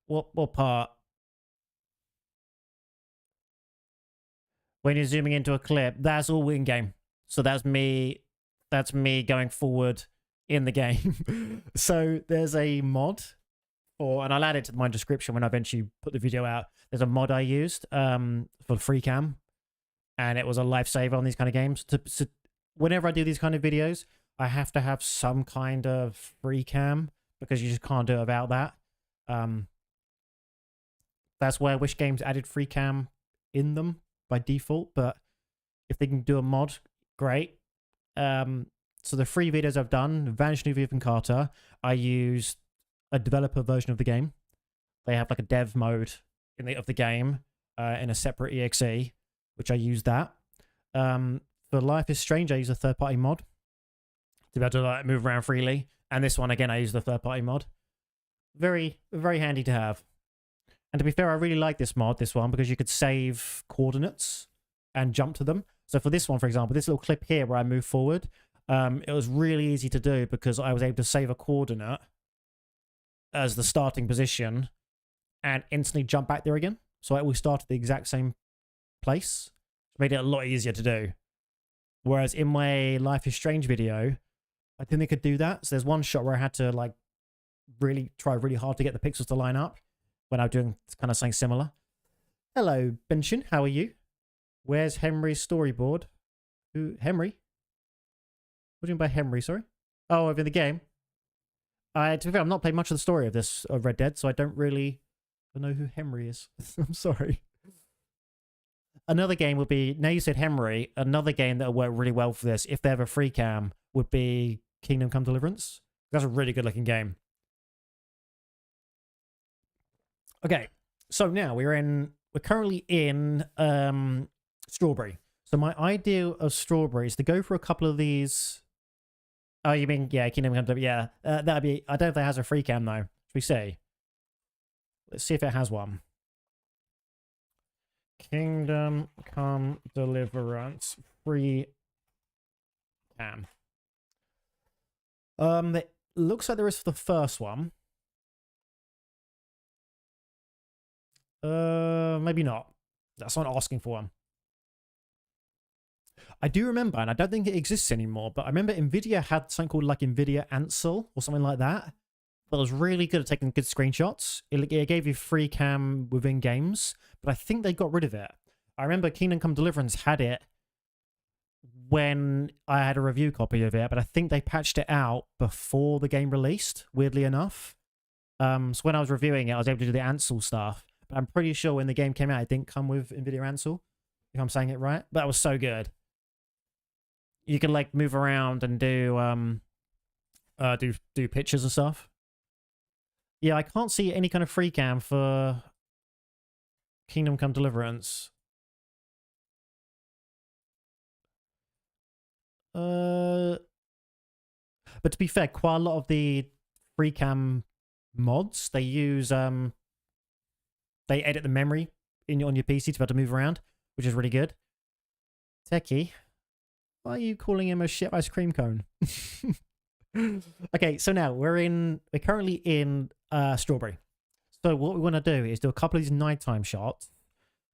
What part? When you're zooming into a clip, that's all in game. So that's me. That's me going forward in the game. So there's a mod. And I'll add it to my description when I eventually put the video out. There's a mod I used for free cam, and it was a lifesaver on these kind of games. So whenever I do these kind of videos, I have to have some kind of free cam because you just can't do it without that. That's why I wish games added free cam in them by default, but if they can do a mod, great. So the free videos I've done, Davinci Resolve and Carter, I used a developer version of the game. They have like a dev mode of the game in a separate exe, which I use that. For Life is Strange, I use a third-party mod to be able to like move around freely. And this one, again, I use the third-party mod. Very, very handy to have. And to be fair, I really like this one, because you could save coordinates and jump to them. So for this one, for example, this little clip here where I move forward, it was really easy to do because I was able to save a coordinate as the starting position and instantly jump back there again. So I always start at the exact same place. It made it a lot easier to do. Whereas in my Life is Strange video, I didn't think I could do that. So there's one shot where I had to like try really hard to get the pixels to line up when I'm doing kind of something similar. Hello, Benshin. How are you? Where's Henry's storyboard? Who? Henry? What do you mean by Henry, sorry? Oh, in the game? To be fair, I've not played much of the story of this, of Red Dead, so I don't really know who Henry is. I'm sorry. Another game would be, now you said Henry, another game that would work really well for this, if they have a free cam, would be Kingdom Come Deliverance. That's a really good looking game. Okay, so now we're currently in Strawberry. So my idea of Strawberry is to go for a couple of these. Oh, you mean, yeah, Kingdom Come Deliverance, yeah. That'd be, I don't know if that has a free cam though. Should we see? Let's see if it has one. Kingdom Come Deliverance free cam. It looks like there is for the first one. Maybe not. That's not asking for one. I do remember, and I don't think it exists anymore, but I remember Nvidia had something called like Nvidia Ansel or something like that. That was really good at taking good screenshots. It gave you free cam within games, but I think they got rid of it. I remember Kingdom Come Deliverance had it when I had a review copy of it, but I think they patched it out before the game released, weirdly enough. So when I was reviewing it, I was able to do the Ansel stuff, but I'm pretty sure when the game came out, it didn't come with Nvidia Ansel, if I'm saying it right. But that was so good. You can like move around and do pictures and stuff. Yeah, I can't see any kind of free cam for Kingdom Come Deliverance. But to be fair, quite a lot of the free cam mods, they use they edit the memory on your PC to be able to move around, which is really good. Techie, why are you calling him a shit ice cream cone? Okay, so now we're currently in Strawberry. So what we want to do is do a couple of these nighttime shots.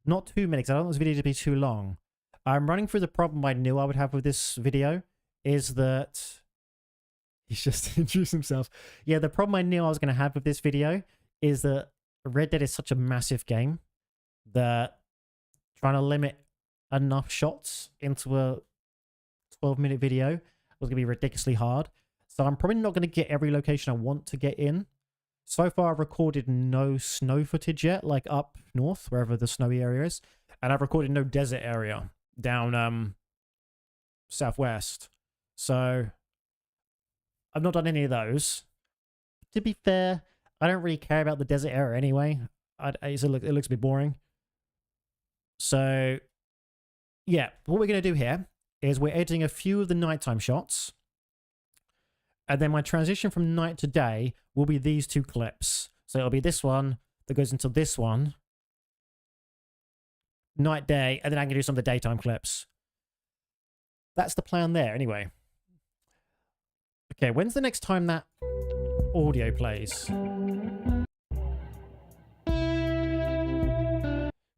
Not too many, because I don't want this video to be too long. I'm running through the problem I knew I would have with this video, is that he's just introduced himself. Yeah, the problem I knew I was going to have with this video is that Red Dead is such a massive game that trying to limit enough shots into a 12-minute video was going to be ridiculously hard. So I'm probably not going to get every location I want to get in. So far, I've recorded no snow footage yet, like up north, wherever the snowy area is. And I've recorded no desert area down southwest. So I've not done any of those. To be fair, I don't really care about the desert area anyway. It looks a bit boring. So yeah, what we're going to do here is we're editing a few of the nighttime shots. And then my transition from night to day will be these two clips. So it'll be this one that goes into this one. Night, day, and then I can do some of the daytime clips. That's the plan there, anyway. Okay, when's the next time that audio plays?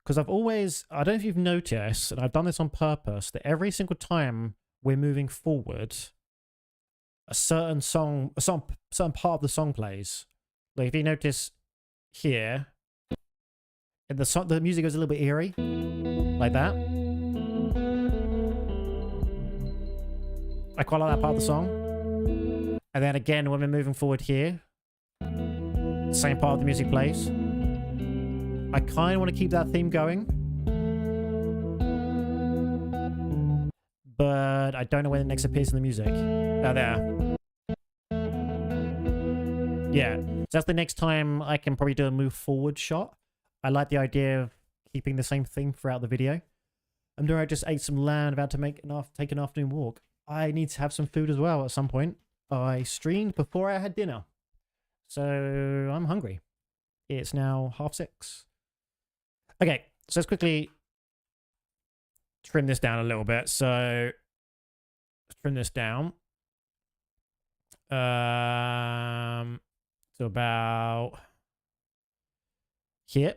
Because I don't know if you've noticed, and I've done this on purpose, that every single time we're moving forward, a certain part of the song plays. Like if you notice here, the music goes a little bit eerie, like that. I quite like that part of the song. And then again, when we're moving forward here, same part of the music plays. I kind of want to keep that theme going, but I don't know when it next appears in the music. There. Yeah, so that's the next time I can probably do a move forward shot. I like the idea of keeping the same theme throughout the video. I'm doing I just ate some lamb, about to take an afternoon walk. I need to have some food as well at some point. I streamed before I had dinner, so I'm hungry. It's now 6:30. Okay, so let's quickly trim this down a little bit. So let's trim this down. So about here.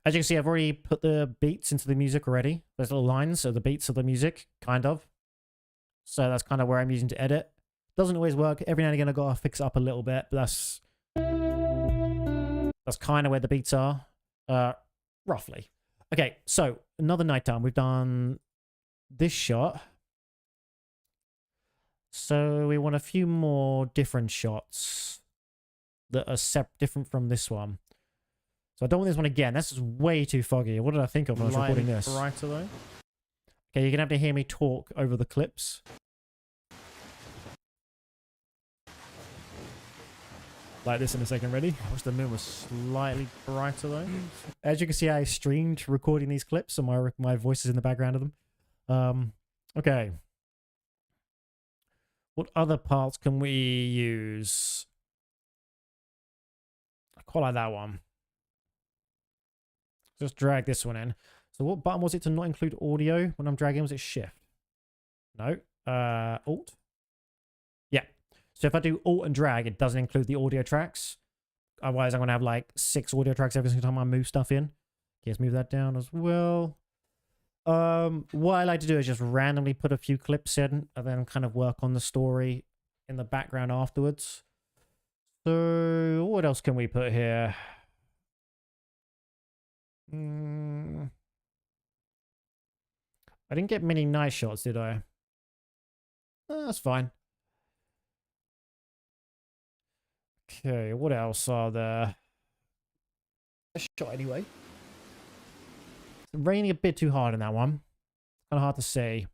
As you can see, I've already put the beats into the music already. Those little lines are the beats of the music, kind of. So that's kind of where I'm using to edit. Doesn't always work. Every now and again, I've got to fix it up a little bit, but that's kind of where the beats are, roughly. Okay, so another nighttime. We've done this shot. So we want a few more different shots that are different from this one. So I don't want this one again. This is way too foggy. What did I think of when I was recording this? Brighter though. Okay, you're going to have to hear me talk over the clips. Like this in a second, ready? I wish the moon was slightly brighter though. As you can see, I streamed recording these clips, so my voice is in the background of them. Okay. What other parts can we use? I quite like that one. Just drag this one in. So what button was it to not include audio when I'm dragging? Was it shift? No. Alt? Yeah. So if I do alt and drag, it doesn't include the audio tracks. Otherwise, I'm going to have like 6 audio tracks every single time I move stuff in. Okay, let's move that down as well. What I like to do is just randomly put a few clips in and then kind of work on the story in the background afterwards. So what else can we put here? I didn't get many nice shots, did I? That's fine. Okay, what else are there? A shot anyway. It's raining a bit too hard in that one. Kind of hard to see.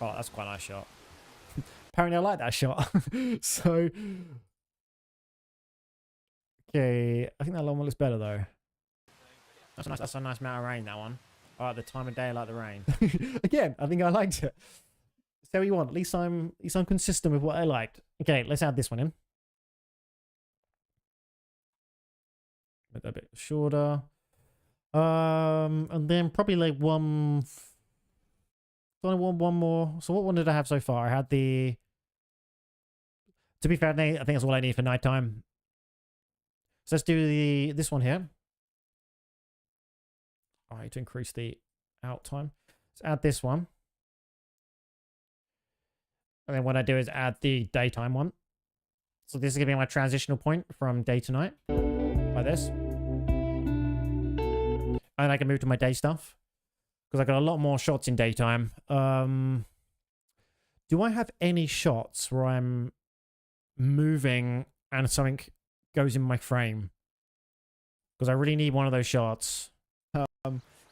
Oh, that's quite a nice shot. Apparently I like that shot. So... Okay, I think that long one looks better though. That's a nice amount of rain, that one. I like the time of day, I like the rain. Again, I think I liked it. So what you want. At least I'm consistent with what I liked. Okay, let's add this one in. Make that a bit shorter. And then probably like one more. So what one did I have so far? I had the... To be fair, I think that's all I need for nighttime. So let's do this one here. All right, to increase the out time. Let's add this one. And then what I do is add the daytime one. So this is going to be my transitional point from day to night. Like this. And I can move to my day stuff. Because I got a lot more shots in daytime. Do I have any shots where I'm moving and something goes in my frame? Because I really need one of those shots.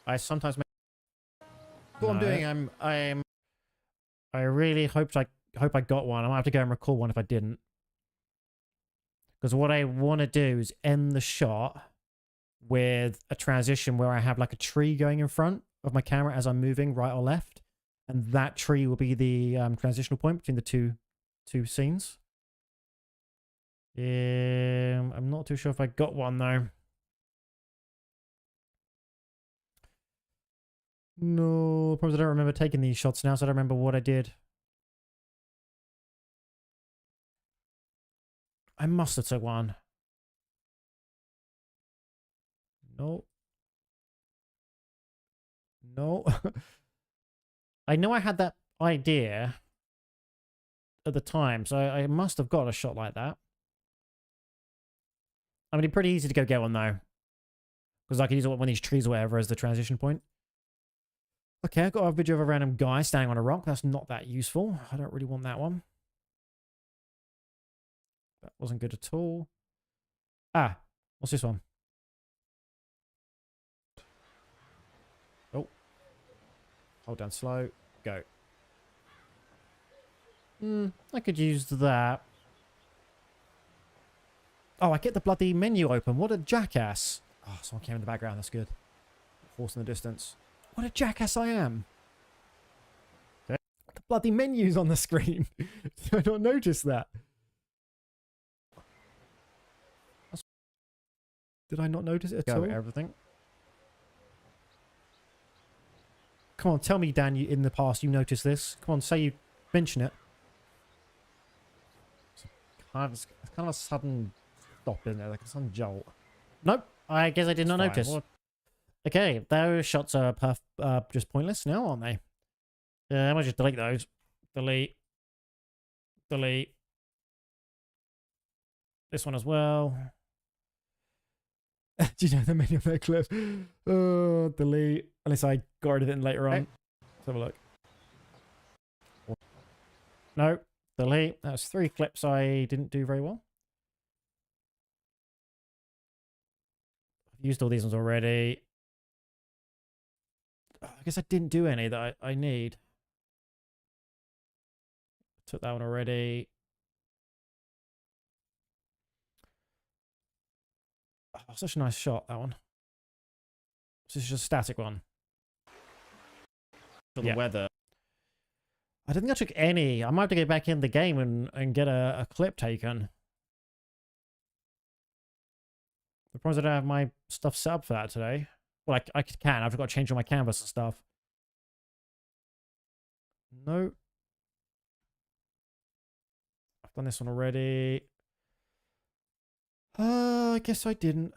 I sometimes make... What I'm doing, I really hope I got one. I might have to go and record one if I didn't. Because what I want to do is end the shot with a transition where I have like a tree going in front of my camera as I'm moving right or left. And that tree will be the transitional point between the two scenes. I'm not too sure if I got one though. No, the problem is I don't remember taking these shots now, so I don't remember what I did. I must have took one. No. No. I know I had that idea at the time, so I must have got a shot like that. I mean, it's pretty easy to go get one though. Because I can use one of these trees or whatever as the transition point. Okay, I've got a video of a random guy standing on a rock. That's not that useful. I don't really want that one. That wasn't good at all. Ah, what's this one? Oh. Hold down slow. Go. I could use that. Oh, I get the bloody menu open. What a jackass. Oh, someone came in the background. That's good. Horse in the distance. What a jackass I am. Okay. The bloody menu's on the screen. Did I not notice that? Did I not notice it at all? Everything. Come on, tell me, Dan, in the past you noticed this. Come on, say you mention it. It's kind of a sudden stop in there, like a sudden jolt. Nope, I guess I did not notice. What? Okay, those shots are just pointless now, aren't they? I might just delete those. Delete. Delete. This one as well. Do you know the menu of that clip? Oh, delete. Unless I got rid of it later on. Let's have a look. No, delete. That's 3 clips I didn't do very well. I've used all these ones already. I guess I didn't do any that I need. Took that one already. Oh, such a nice shot, that one. This is just a static one. For the weather. I don't think I took any. I might have to go back in the game and get a clip taken. The problem is I don't have my stuff set up for that today. Well, I can. I've got to change all my canvas and stuff. No. I've done this one already. I guess I didn't.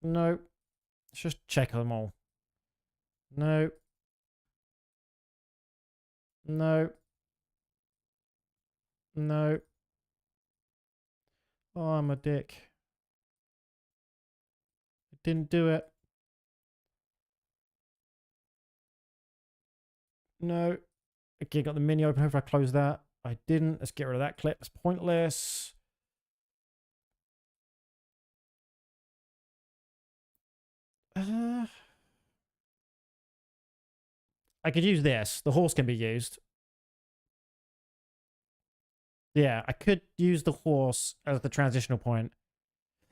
No. Let's just check them all. No. No. No. Oh, I'm a dick. I didn't do it. No. Okay, got the menu open. Hopefully I close that. I didn't. Let's get rid of that clip. It's pointless. I could use this. The horse can be used. Yeah, I could use the horse as the transitional point.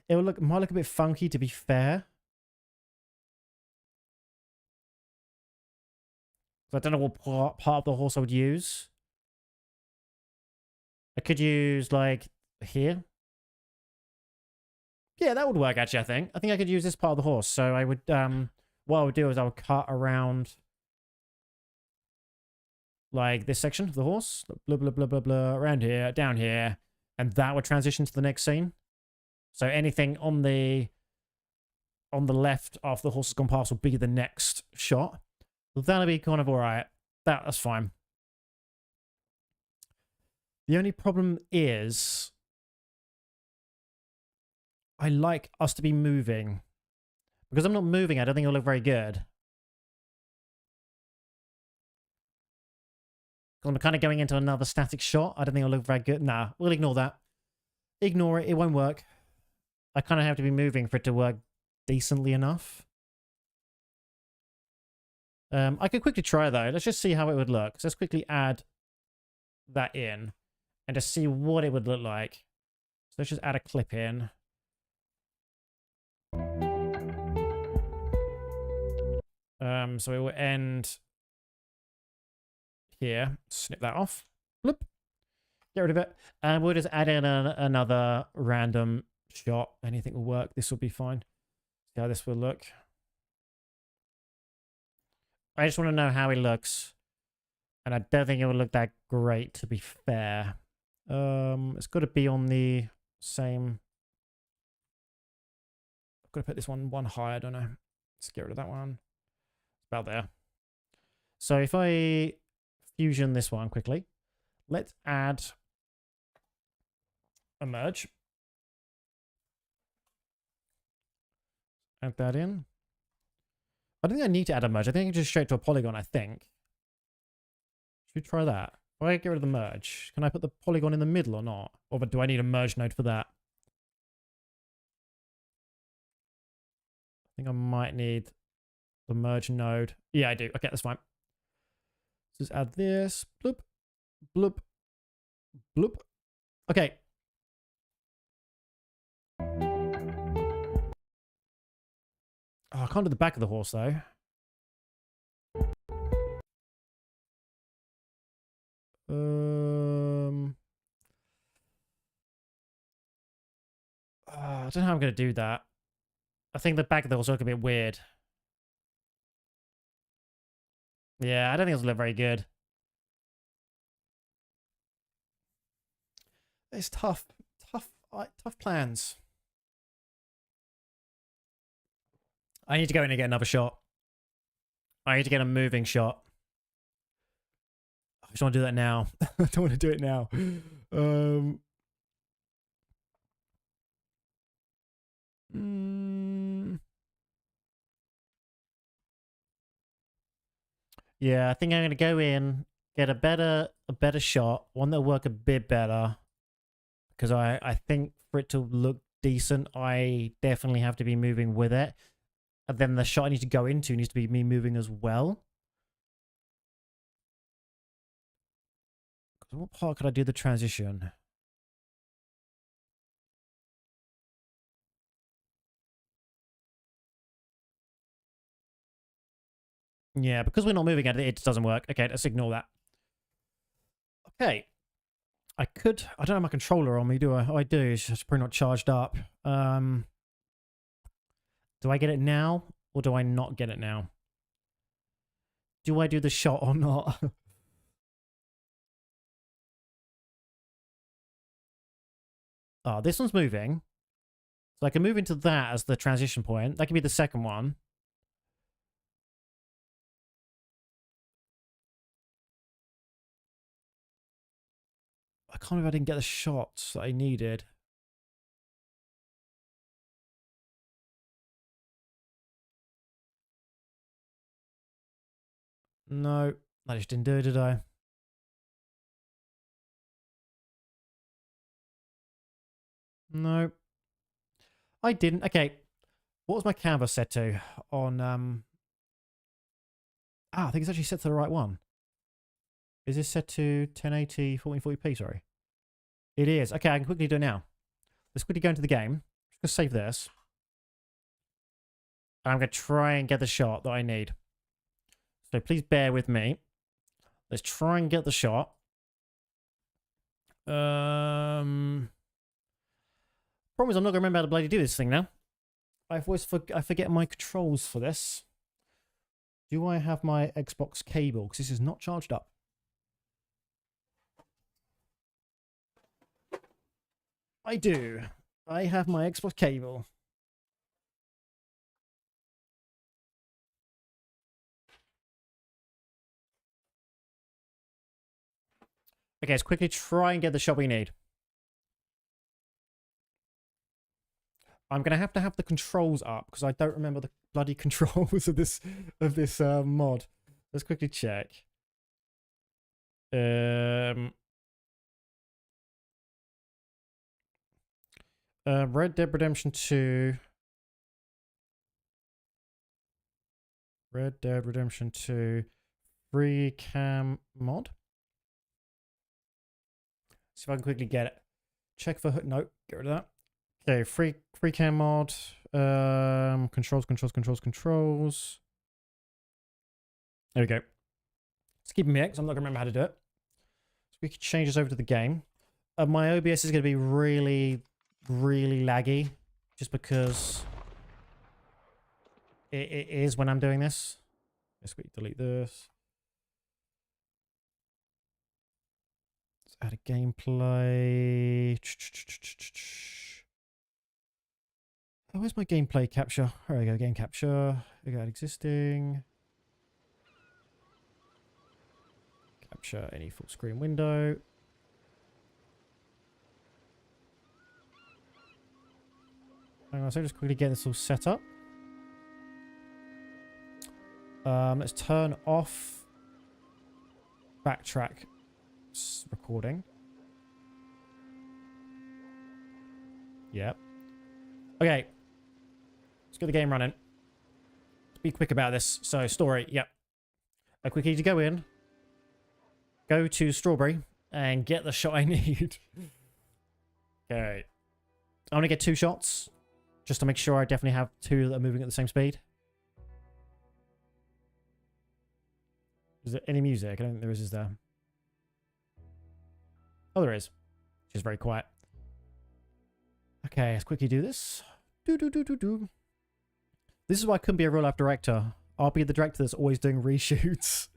It might look a bit funky, to be fair. So I don't know what part of the horse I would use. I could use, like, here. Yeah, that would work, actually, I think. I think I could use this part of the horse. So I would, what I would do is I would cut around, like, this section of the horse. Blah, blah, blah, blah, blah, around here, down here. And that would transition to the next scene. So anything on the left after the horse has gone past will be the next shot. That'll be kind of alright. That's fine. The only problem is I like us to be moving. Because I'm not moving, I don't think it'll look very good. I'm kind of going into another static shot. I don't think it'll look very good. Nah, we'll ignore that. Ignore it. It won't work. I kind of have to be moving for it to work decently enough. I could quickly try, though. Let's just see how it would look. So let's quickly add that in and just see what it would look like. So let's just add a clip in. So it will end here. Snip that off. Bloop. Get rid of it. And we'll just add in another random shot. Anything will work. This will be fine. See how this will look. I just want to know how it looks. And I don't think it will look that great, to be fair. It's got to be on the same. I've got to put this one higher, don't I? Let's get rid of that one. About there. So if I fusion this one quickly, let's add a merge. Add that in. I don't think I need to add a merge. I think I can just straight to a polygon, I think. Should we try that? If I get rid of the merge, can I put the polygon in the middle or not? Or do I need a merge node for that? I think I might need the merge node. Yeah, I do. Okay, that's fine. Just add this. Bloop. Bloop. Bloop. Okay. Oh, I can't do the back of the horse, though. I don't know how I'm going to do that. I think the back of the horse look a bit weird. Yeah, I don't think it'll look very good. It's tough. Tough plans. I need to go in and get another shot. I need to get a moving shot. I just want to do that now. I don't want to do it now. Yeah, I think I'm going to go in get a better shot, one that'll work a bit better. Because I think for it to look decent, I definitely have to be moving with it. And then the shot I need to go into needs to be me moving as well. What part could I do the transition? Yeah, because we're not moving at it, it doesn't work. Okay, let's ignore that. Okay. I don't have my controller on me, do I? Oh, I do. It's just probably not charged up. Do I get it now or do I not get it now? Do I do the shot or not? Oh, this one's moving. So I can move into that as the transition point. That could be the second one. I can't believe I didn't get the shots that I needed. No, I just didn't do it, did I? No. I didn't. Okay. What was my canvas set to on I think it's actually set to the right one. Is this set to 1080 1440p, sorry? It is. Okay, I can quickly do it now. Let's quickly go into the game. Just gonna save this. And I'm gonna try and get the shot that I need. So please bear with me. Let's try and get the shot. Problem is I'm not gonna remember how to bloody do this thing now. I forget my controls for this. Do I have my Xbox cable? Because this is not charged up. I do. I have my Xbox cable. Okay, let's quickly try and get the shot we need. I'm gonna have to have the controls up because I don't remember the bloody controls of this mod. Let's quickly check. Red Dead Redemption 2. Red Dead Redemption 2 free cam mod. See if I can quickly get it. Check for nope, get rid of that. Okay, free cam mod. Controls. There we go. Let's keep it mixed. I'm not gonna remember how to do it. So we can change this over to the game. My OBS is gonna be really laggy, just because it is when I'm doing this. Let's quickly delete this. Let's add a gameplay. Oh, where's my gameplay capture? There we go, game capture. We got existing. Capture any full screen window. Hang on, so just quickly get this all set up. Let's turn off backtrack recording. Yep. Okay. Let's get the game running. Let's be quick about this. So, story, yep. I quickly need to go in, go to Strawberry, and get the shot I need. Okay. I want to get 2 shots, just to make sure I definitely have 2 that are moving at the same speed. Is there any music? I don't think there is there? Oh, there is. Which is very quiet. Okay, let's quickly do this. This is why I couldn't be a real-life director. I'll be the director that's always doing reshoots.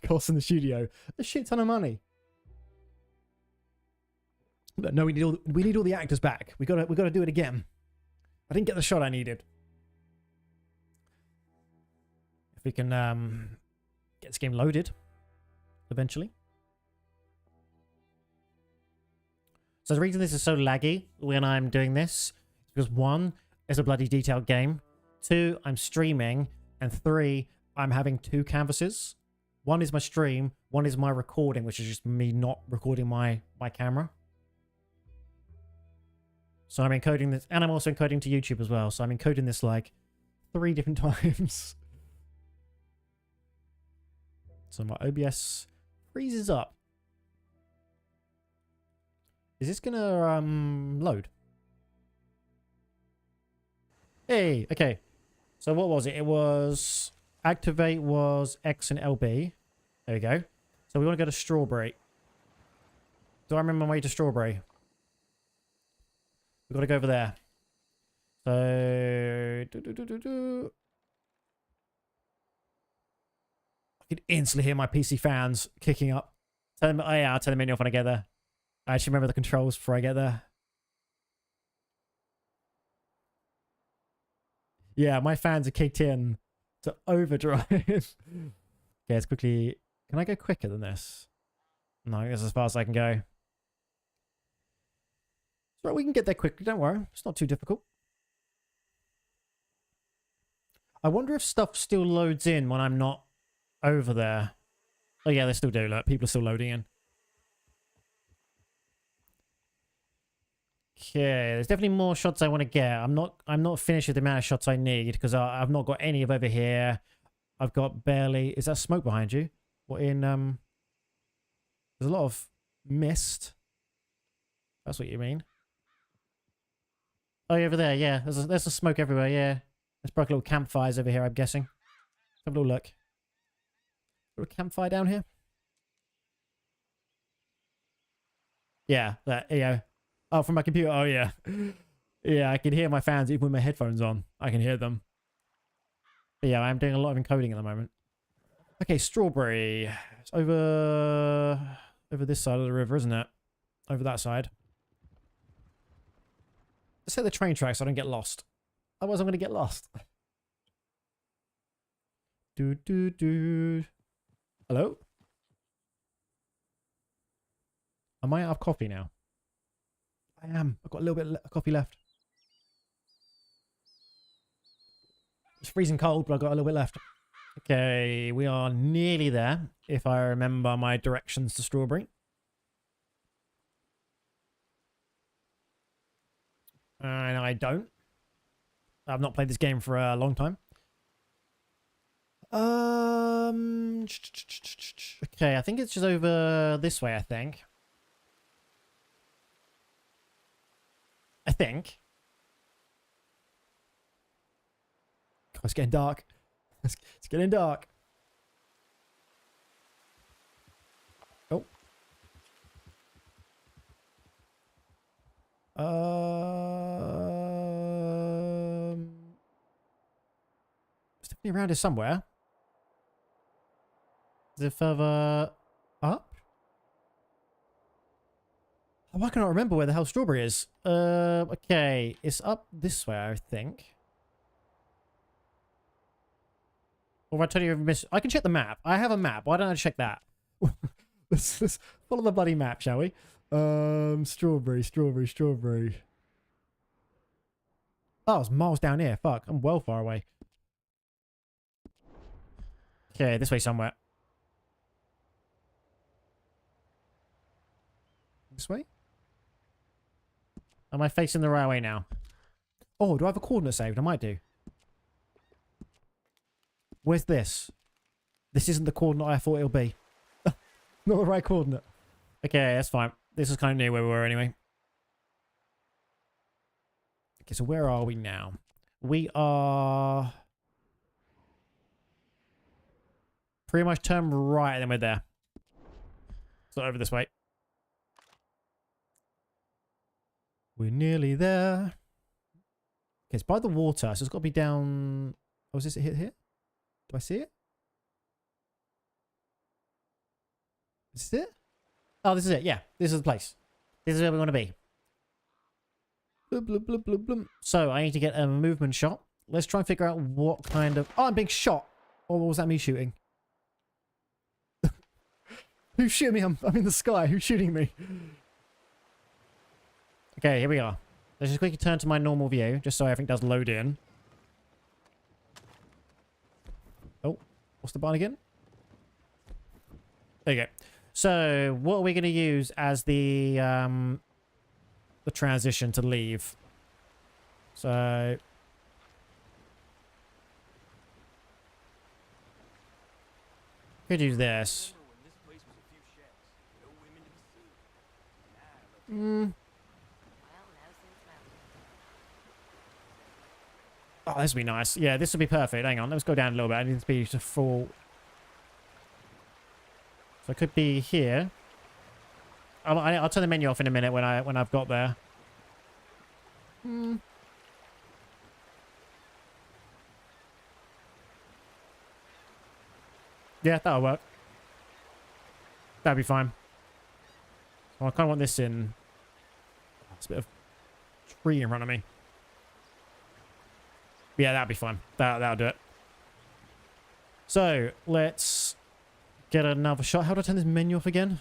Costs in the studio. A shit ton of money. But no, we need all the actors back. We gotta do it again. I didn't get the shot I needed. If we can get this game loaded eventually. So the reason this is so laggy when I'm doing this is because 1, it's a bloody detailed game. 2, I'm streaming. And 3, I'm having 2 canvases. One is my stream, one is my recording, which is just me not recording my camera. So I'm encoding this, and I'm also encoding to YouTube as well. So I'm encoding this like 3 different times. So my OBS freezes up. Is this gonna load? Hey, okay. So what was it? It was activate was X and LB. There we go. So we want to go to Strawberry. Do I remember my way to Strawberry? We've got to go over there. So I could instantly hear my PC fans kicking up. Tell them, oh yeah, I'll turn the menu off when I get there. I actually remember the controls before I get there. Yeah, my fans are kicked in to overdrive. Okay, let's quickly... Can I go quicker than this? No, I guess as far as I can go. It's right, we can get there quickly, don't worry. It's not too difficult. I wonder if stuff still loads in when I'm not over there. Oh yeah, they still do, look. People are still loading in. Okay, there's definitely more shots I want to get. I'm not finished with the amount of shots I need because I've not got any of over here. I've got barely... Is that smoke behind you? What in there's a lot of mist. That's what you mean. Oh, over there, yeah. There's a smoke everywhere, yeah. There's probably little campfires over here, I'm guessing. Have a little look. Little campfire down here. Yeah, that, you know. Oh, from my computer. Oh, yeah. Yeah, I can hear my fans even with my headphones on. I can hear them. But yeah, I'm doing a lot of encoding at the moment. Okay, Strawberry. It's over this side of the river, isn't it? Over that side. Let's hit the train tracks so I don't get lost. Otherwise, I'm going to get lost. Hello? Am I out of coffee now? I am. I've got a little bit of coffee left. It's freezing cold, but I've got a little bit left. Okay, we are nearly there, if I remember my directions to Strawberry. And I don't. I've not played this game for a long time. Okay, I think it's just over this way, I think. God, it's getting dark. It's getting dark. Oh. It's definitely around here somewhere. Is it further up? Oh, I cannot remember where the hell Strawberry is. Okay. It's up this way, I think. Or if I tell you, I can check the map. I have a map. Why don't I check that? let's follow the bloody map, shall we? Strawberry. Oh, it's miles down here. Fuck, I'm well far away. Okay, this way somewhere. This way? Am I facing the right way now? Oh, do I have a coordinate saved? I might do. Where's this? This isn't the coordinate I thought it'll be. Not the right coordinate. Okay, that's fine. This is kind of near where we were anyway. Okay, so where are we now? We are... pretty much turn right and then we're there. So over this way. We're nearly there. Okay, it's by the water, so it's got to be down... Oh, is this it here? Do I see it? Is this it? Oh, this is it. Yeah, this is the place. This is where we want to be. Bloop, bloop, bloop, bloop, bloop. So, I need to get a movement shot. Let's try and figure out what kind of... Oh, I'm being shot! Or was that me shooting? Who's shooting me? I'm in the sky. Who's shooting me? Okay, here we are. Let's just quickly turn to my normal view, just so everything does load in. Oh, what's the button again? There you go. So what are we going to use as the transition to leave? So could use this. Oh, this would be nice. Yeah, this would be perfect. Hang on, let's go down a little bit. I need to be to full. So it could be here. I'll turn the menu off in a minute when I've got there. Yeah, that'll work. That'll be fine. Well, I kind of want this in. It's a bit of tree in front of me. Yeah, that'll be fine. That'll do it. So let's get another shot. How do I turn this menu off again?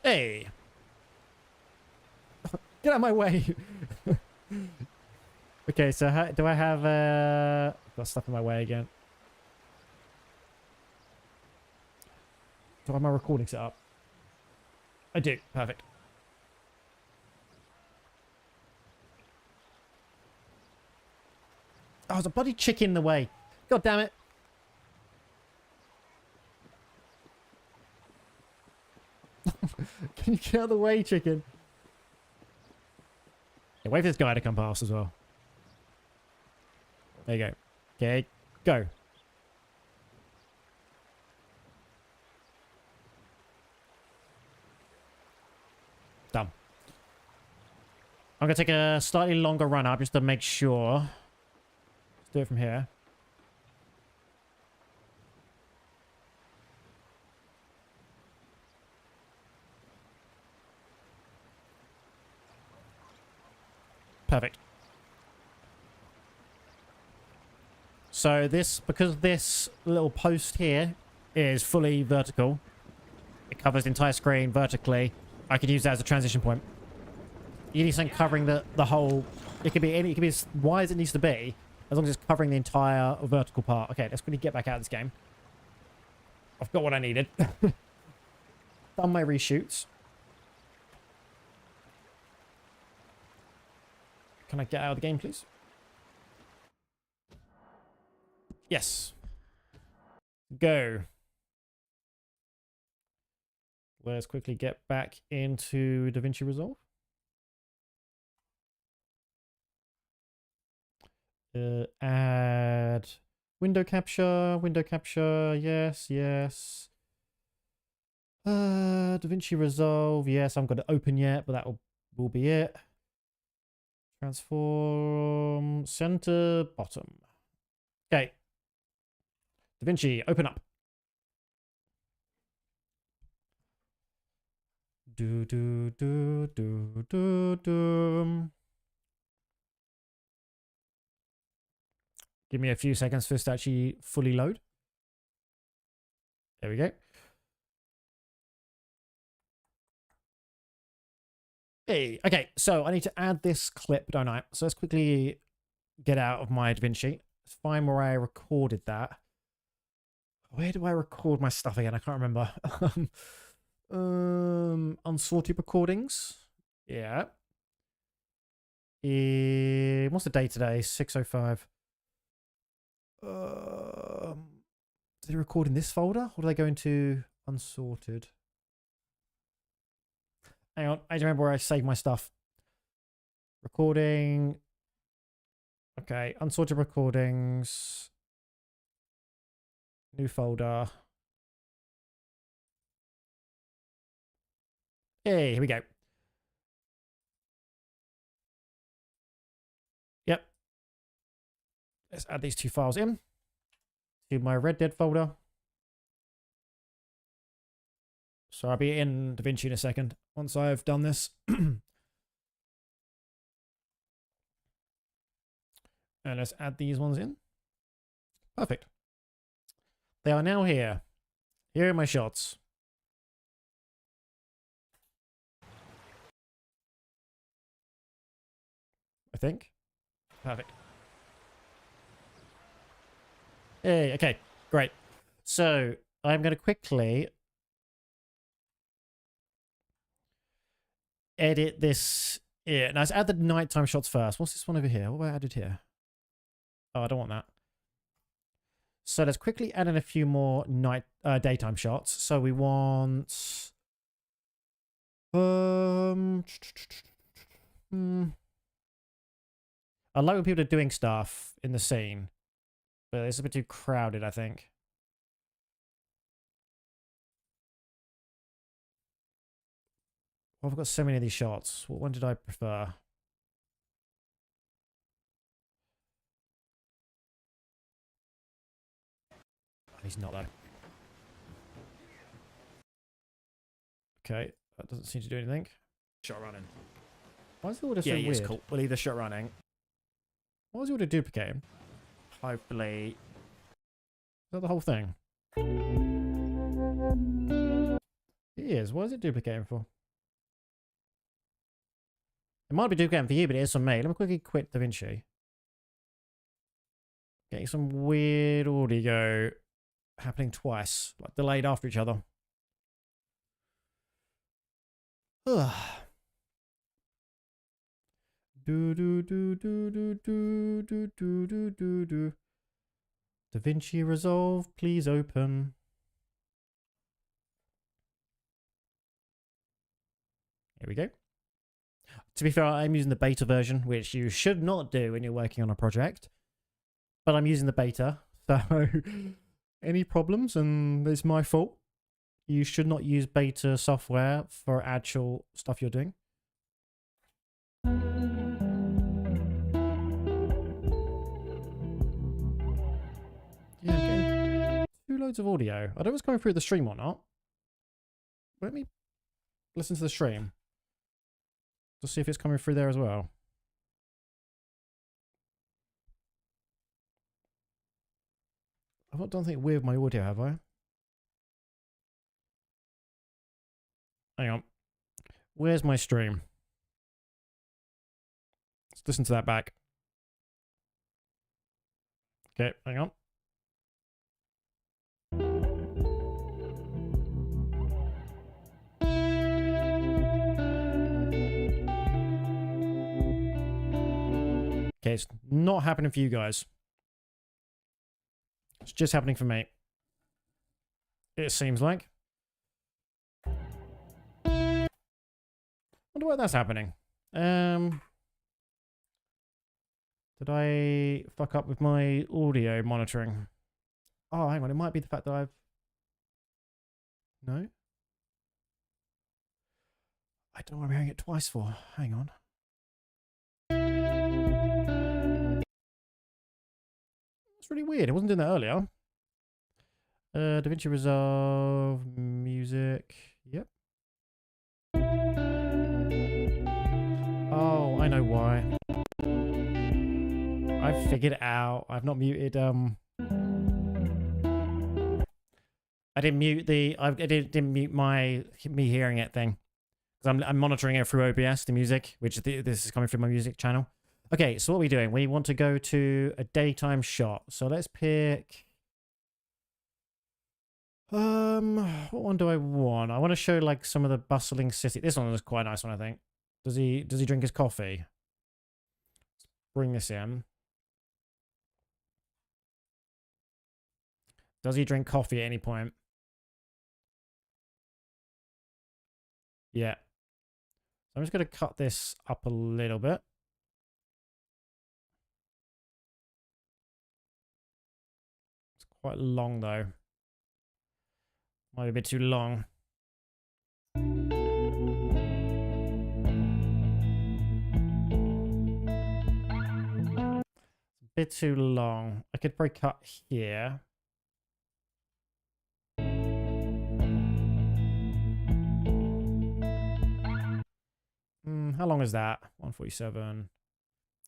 Hey. Get out of my way. Okay, so how, do I have I've got stuff in my way again. Do I have my recording set up? I do. Perfect. Oh, there's a bloody chick in the way. God damn it. Can you get out of the way, chicken? Yeah, wait for this guy to come past as well. There you go. Okay, go. Done. I'm going to take a slightly longer run up just to make sure. Let's do it from here. Perfect. So this, because this little post here is fully vertical, it covers the entire screen vertically, I could use that as a transition point. You need something covering the whole, it could be as wide as it needs to be, as long as it's covering the entire vertical part. Okay, let's quickly get back out of this game. I've got what I needed. Done my reshoots. Can I get out of the game, please? Yes. Go. Let's quickly get back into Davinci Resolve. Add window capture, yes, yes. Davinci Resolve, yes, I haven't got it open yet, but that will be it. Transform, center, bottom. Okay. Davinci, open up. Do do do do do do. Give me a few seconds for this to actually fully load. There we go. Hey, okay, so I need to add this clip, don't I? So let's quickly get out of my DaVinci. Let's find where I recorded that. Where do I record my stuff again? I can't remember. Unsorted recordings. Yeah. What's the date today? 6:05. Did they record in this folder? Or do they go into unsorted? Hang on, I don't remember where I saved my stuff. Recording. Okay, unsorted recordings. New folder. Hey, here we go. Yep. Let's add these two files in to my Red Dead folder. So I'll be in DaVinci in a second once I've done this. And let's add these ones in. Perfect. They are now here. Here are my shots. I think. Perfect. Hey, okay, great. So I'm going to quickly edit this. Yeah, now let's add the nighttime shots first. What's this one over here? What have I added here? Oh, I don't want that. So let's quickly add in a few more daytime shots. So we want I like when people are doing stuff in the scene, but it's a bit too crowded, I think. Well, I've got so many of these shots. What one did I prefer? Oh, he's not though. Okay, that doesn't seem to do anything. Shot running. Why is the order so weird? It's cool. We'll either shot running. Why is the order duplicating? Hopefully. Is that the whole thing? It is. What is it duplicating for? It might be duplicating for you, but it is on me. Let me quickly quit DaVinci. Getting some weird audio happening twice, like delayed after each other. Do do do do do do do do do do do. Davinci Resolve, please open. Here we go. To be fair, I'm using the beta version, which you should not do when you're working on a project. But I'm using the beta, so any problems, and it's my fault. You should not use beta software for actual stuff you're doing. Yeah, I'm getting 2 loads of audio. I don't know if it's coming through the stream or not. Let me listen to the stream to see if it's coming through there as well. I've not done anything weird with my audio, have I? Hang on. Where's my stream? Let's listen to that back. Okay, hang on. Okay, it's not happening for you guys. It's just happening for me. It seems like. Wonder why that's happening. Did I fuck up with my audio monitoring? Oh, hang on. It might be the fact that I've... No? I don't know what I'm hearing it twice for. Hang on. It's really weird. It wasn't doing that earlier. Davinci Resolve, music. Yep. Oh, I know why. I've figured it out. I've not muted. I didn't mute the. I didn't mute my me hearing it thing. Because I'm monitoring it through OBS, the music, which this is coming from my music channel. Okay, so what are we doing? We want to go to a daytime shot. So let's pick... what one do I want? I want to show like some of the bustling city. This one is quite a nice one, I think. Does he drink his coffee? Let's bring this in. Does he drink coffee at any point? Yeah. So I'm just going to cut this up a little bit. It's quite long though. Might be a bit too long. It's a bit too long. I could probably cut here. How long is that? 147.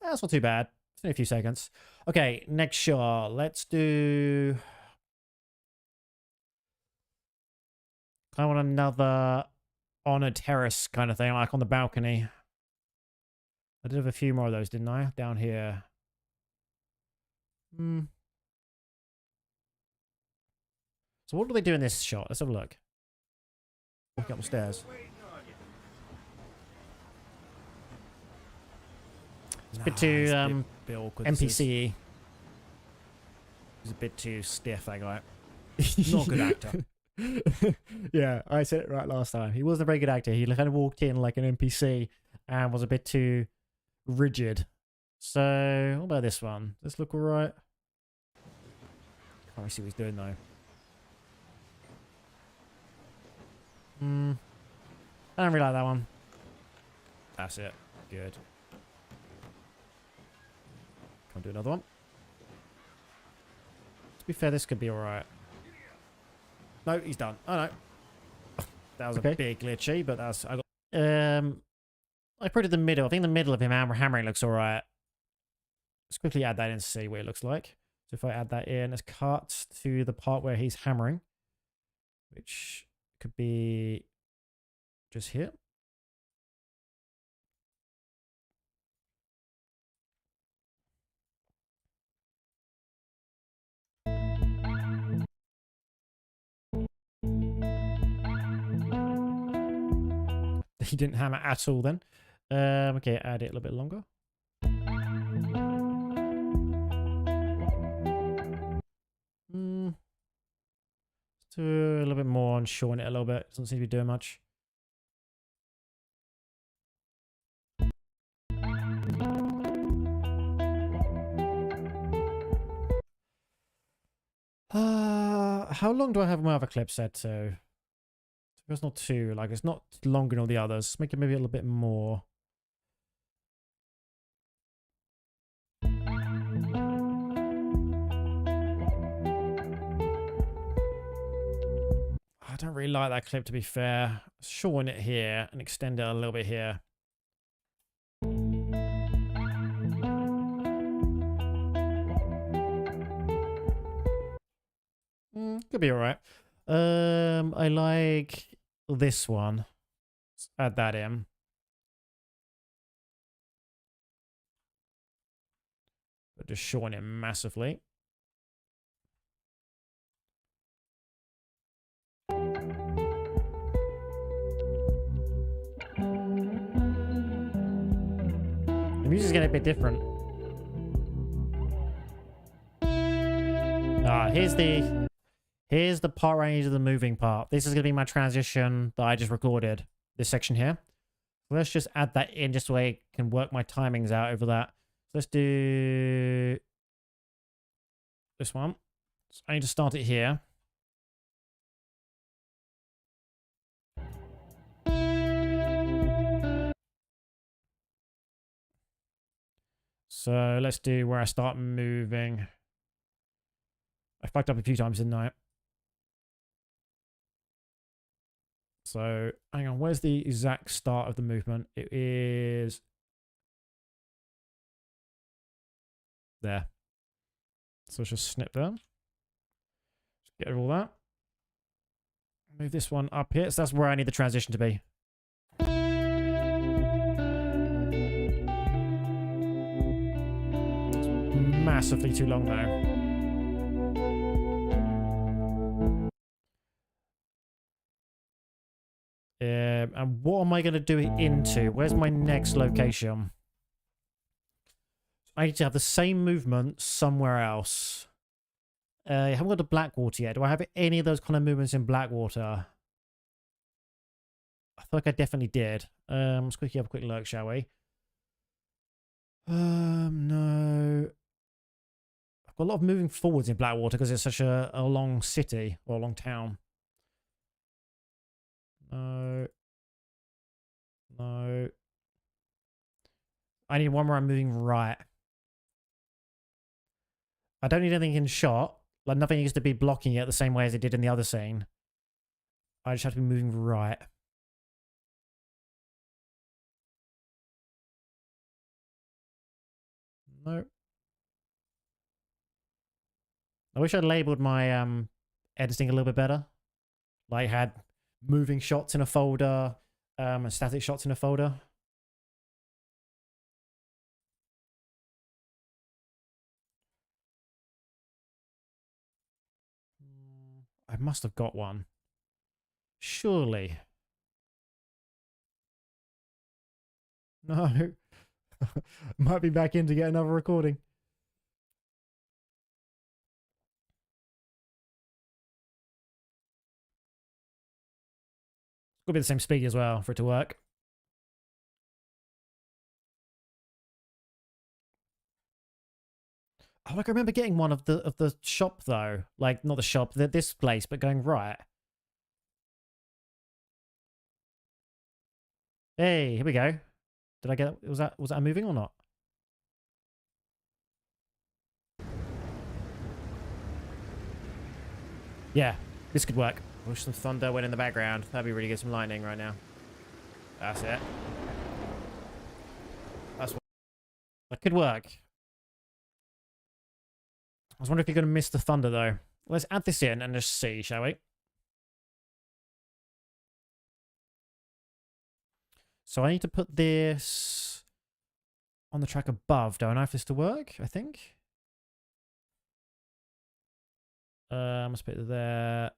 That's not too bad. It's only a few seconds. Okay, next shot. Let's do... I want another on a terrace kind of thing, like on the balcony. I did have a few more of those, didn't I? Down here. So what do they do in this shot? Let's have a look. Walking up the stairs. It's a bit too bit awkward. This is. NPC-y. He's a bit too stiff, that guy. Not a good actor. Yeah, I said it right last time. He wasn't a very good actor. He kind of walked in like an NPC and was a bit too rigid. So, what about this one? Does this look alright? Can't really see what he's doing though. I don't really like that one. That's it. Good. Can't do another one. To be fair, this could be alright. No, he's done. Oh no. That was Okay. a bit glitchy, but that's. I got. I put it in the middle. I think the middle of him hammering looks alright. Let's quickly add that in to see what it looks like. So if I add that in, let's cut to the part where he's hammering, which could be just here. He didn't hammer at all then. Okay, add it a little bit longer. Let's do a little bit more and shorten it a little bit. Doesn't seem to be doing much. How long do I have my other clip set to? It's not too, like, it's not longer than all the others. Let's make it maybe a little bit more. I don't really like that clip, to be fair. Let's shorten it here and extend it a little bit here. Could be alright. I like this one. Let's add that in. But just shorten it massively. The music's getting a bit different. Here's the part where I need the moving part. This is going to be my transition that I just recorded. This section here. Let's just add that in just so I can work my timings out over that. Let's do this one. So I need to start it here. So let's do where I start moving. I fucked up a few times, didn't I? So hang on, where's the exact start of the movement? It is there. So let's just snip there. Just get rid of all that. Move this one up here. So that's where I need the transition to be. It's massively too long though. And what am I going to do it into? Where's my next location? I need to have the same movement somewhere else. I haven't got to Blackwater yet. Do I have any of those kind of movements in Blackwater? I feel like I definitely did. Let's quickly have a quick look, shall we? No. I've got a lot of moving forwards in Blackwater because it's such a long city or a long town. No. No. I need one where I'm moving right. I don't need anything in shot. Like, nothing needs to be blocking it the same way as it did in the other scene. I just have to be moving right. No. I wish I'd labeled my editing a little bit better. Like, had moving shots in a folder, and static shots in a folder. I must have got one. Surely. No. Might be back in to get another recording. It's got to be the same speed as well for it to work. Oh, like I remember getting one of the shop though. Like not the shop, this place, but going right. Hey, here we go. Did I get was that moving or not? Yeah, this could work. Wish some thunder went in the background. That'd be really good. Some lightning right now. That's it. That's what that could work. I was wondering if you're going to miss the thunder though. Let's add this in and just see, shall we? So I need to put this on the track above, don't I, for this to work? I think. Let's put it there.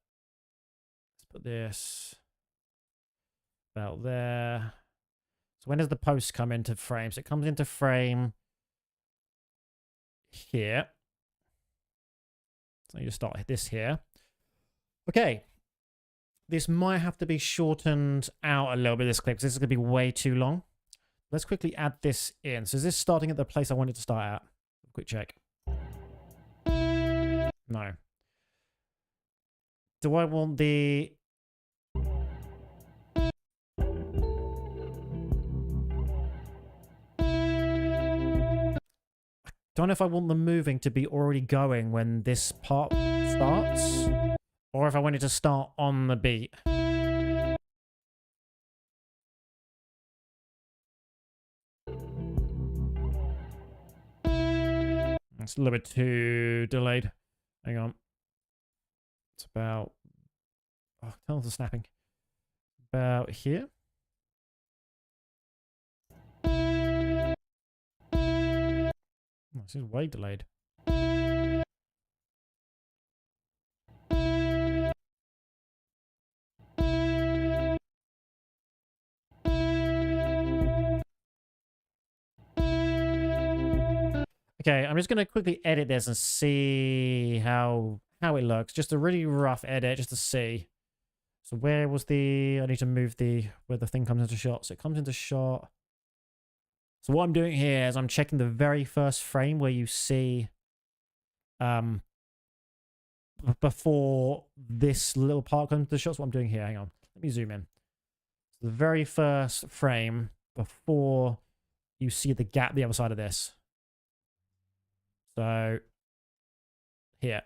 Let's put this about there. So when does the post come into frame? So it comes into frame here. So you just start this here. Okay. This might have to be shortened out a little bit, this clip, because this is going to be way too long. Let's quickly add this in. So is this starting at the place I wanted to start at? Quick check. No. Do I want the... Don't know if I want the moving to be already going when this part starts, or if I want it to start on the beat. It's a little bit too delayed. Hang on. It's about... Oh, tell the snapping. About here. Oh, this is way delayed. Okay, I'm just going to quickly edit this and see how it looks. Just a really rough edit, just to see. So where was the... I need to move where the thing comes into shot. So it comes into shot. So what I'm doing here is I'm checking the very first frame where you see... before this little part comes into the shot. That's what I'm doing here. Hang on. Let me zoom in. So the very first frame before you see the gap the other side of this. So here,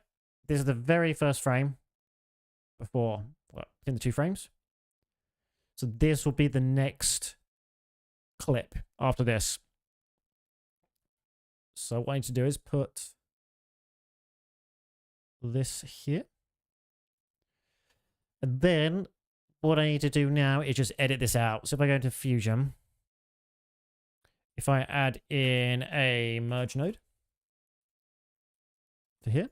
this is the very first frame before, in the two frames. So this will be the next clip after this. So what I need to do is put this here. And then what I need to do now is just edit this out. So if I go into Fusion, if I add in a merge node, to here.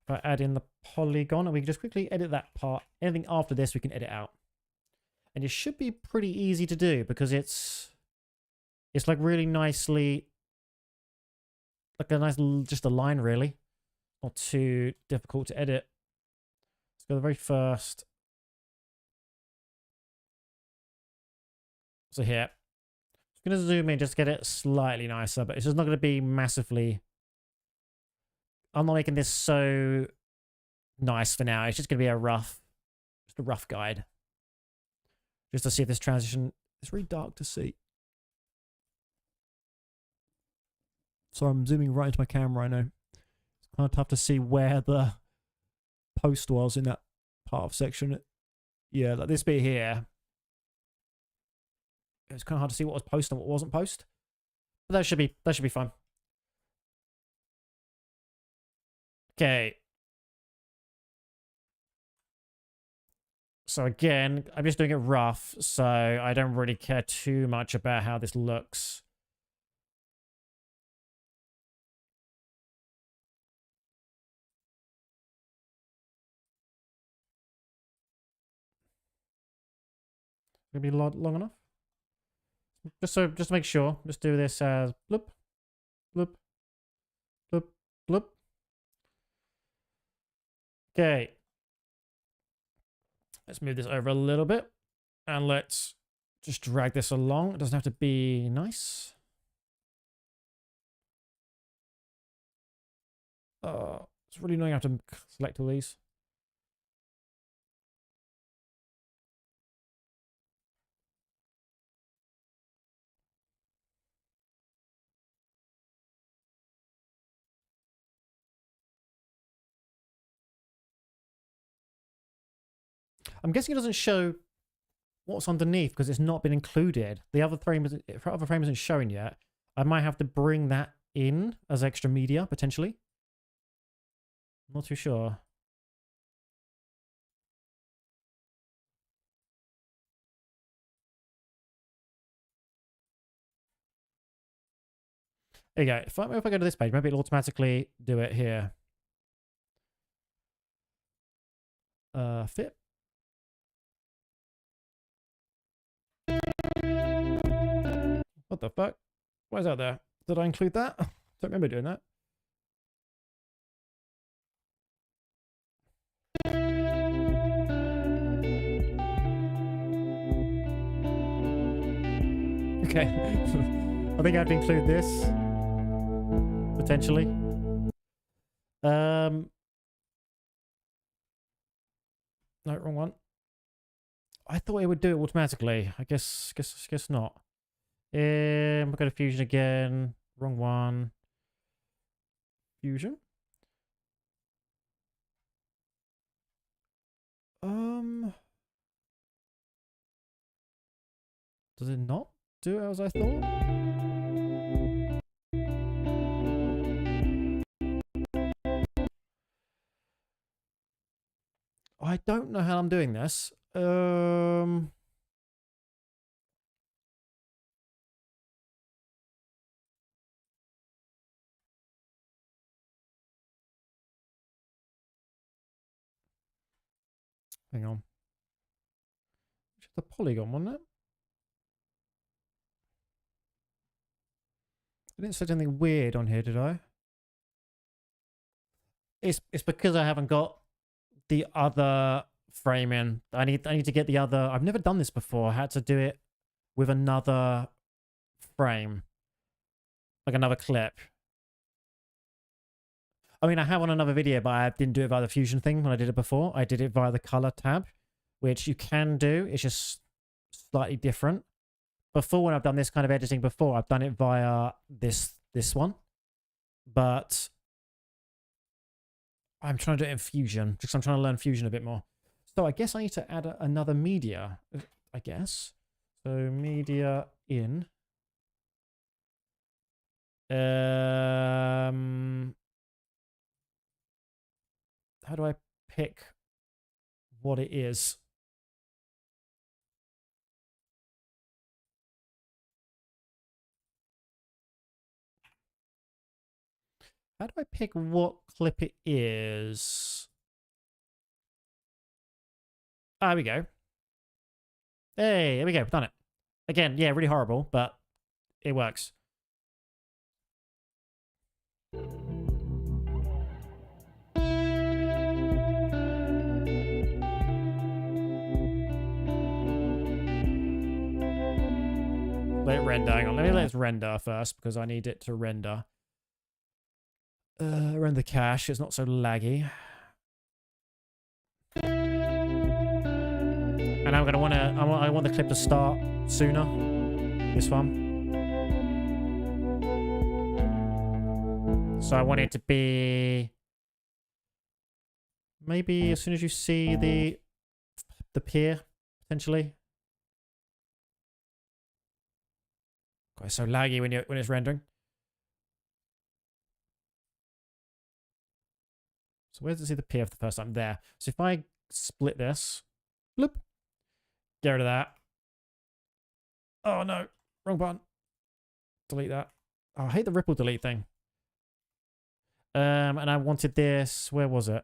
If I add in the polygon, and we can just quickly edit that part. Anything after this, we can edit out. And it should be pretty easy to do because it's like really nicely, like a nice, just a line really. Not too difficult to edit. Let's go to the very first. So here, I'm going to zoom in just to get it slightly nicer, but it's just not going to be massively... I'm not making this so nice for now. It's just going to be just a rough guide. Just to see if this transition... It's really dark to see. So I'm zooming right into my camera, I know. It's kind of tough to see where the post was in that part of section. Yeah, like this bit here. It's kind of hard to see what was post and what wasn't post. But that should be fine. Okay. So again, I'm just doing it rough, so I don't really care too much about how this looks. Maybe long enough. Just to make sure. Just do this as bloop, bloop, bloop, bloop. Okay. Let's move this over a little bit. And let's just drag this along. It doesn't have to be nice. It's really annoying I have to select all these. I'm guessing it doesn't show what's underneath because it's not been included. The other frame isn't showing yet. I might have to bring that in as extra media, potentially. I'm not too sure. There you go. If I go to this page, maybe it'll automatically do it here. Fit. What the fuck? Why is that there? Did I include that? Don't remember doing that. Okay. I think I have to include this. Potentially. No, wrong one. I thought it would do it automatically. I guess not. We'll go to Fusion again. Wrong one. Fusion. Does it not do it as I thought? I don't know how I'm doing this. Hang on. It's the polygon, wasn't it? I didn't set anything weird on here, did I? It's because I haven't got the other frame in. I need to get the other. I've never done this before. I had to do it with another frame, like another clip. I mean, I have on another video, but I didn't do it via the Fusion thing when I did it before. I did it via the color tab, which you can do. It's just slightly different. Before, when I've done this kind of editing before, I've done it via this one. But I'm trying to do it in Fusion, because I'm trying to learn Fusion a bit more. So I guess I need to add another media, I guess. So media in. How do I pick what it is? How do I pick what clip it is? Ah, there we go. Hey, there we go. Done it. Again, yeah, really horrible, but it works. Let it render. Hang on. Let me let it render first because I need it to render. Render cache. It's not so laggy. And I'm gonna I want the clip to start sooner. This one. So I want it to be maybe as soon as you see the pier, potentially. God, it's so laggy when it's rendering. So where does it see the pier for the first time? There. So if I split this, bloop, get rid of that. Oh no, wrong button. Delete that. Oh, I hate the ripple delete thing. And I wanted this. Where was it?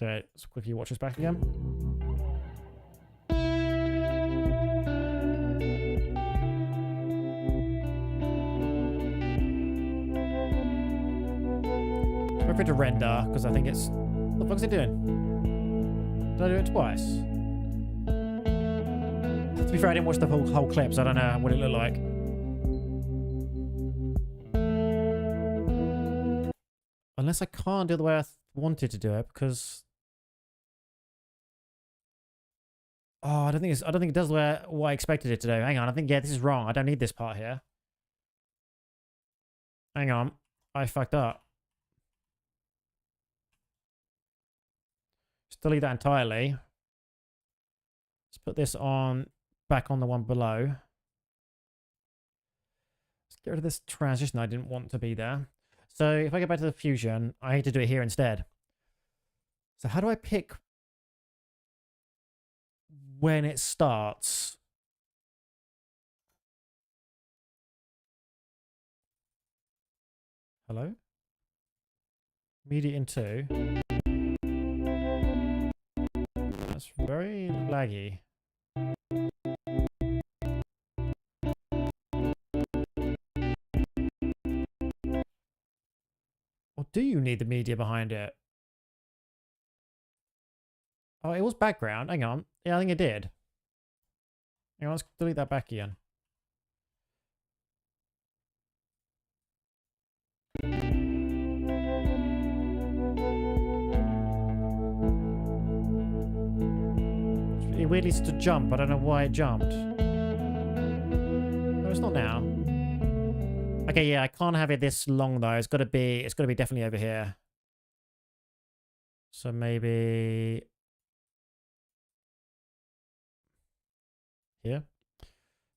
Okay, let's quickly watch this back again. Wait for it to render, because I think it's... What the fuck is it doing? Did I do it twice? To be fair, I didn't watch the whole clip, so I don't know what it looked like. Unless I can't do it the way I wanted to do it, because... Oh, I don't think it does the way what I expected it to do. Hang on, I think, yeah, this is wrong. I don't need this part here. Hang on. I fucked up. Just delete that entirely. Let's put this on, back on the one below. Let's get rid of this transition I didn't want to be there. So if I go back to the fusion, I need to do it here instead. So how do I pick when it starts? Hello? Media in 2. That's very laggy. Or do you need the media behind it? Oh, it was background. Hang on. Yeah, I think it did. Hang on, let's delete that back again. It weirdly needs to jump. I don't know why it jumped. No, it's not now. Okay, yeah, I can't have it this long though. It's gotta be definitely over here. So maybe here.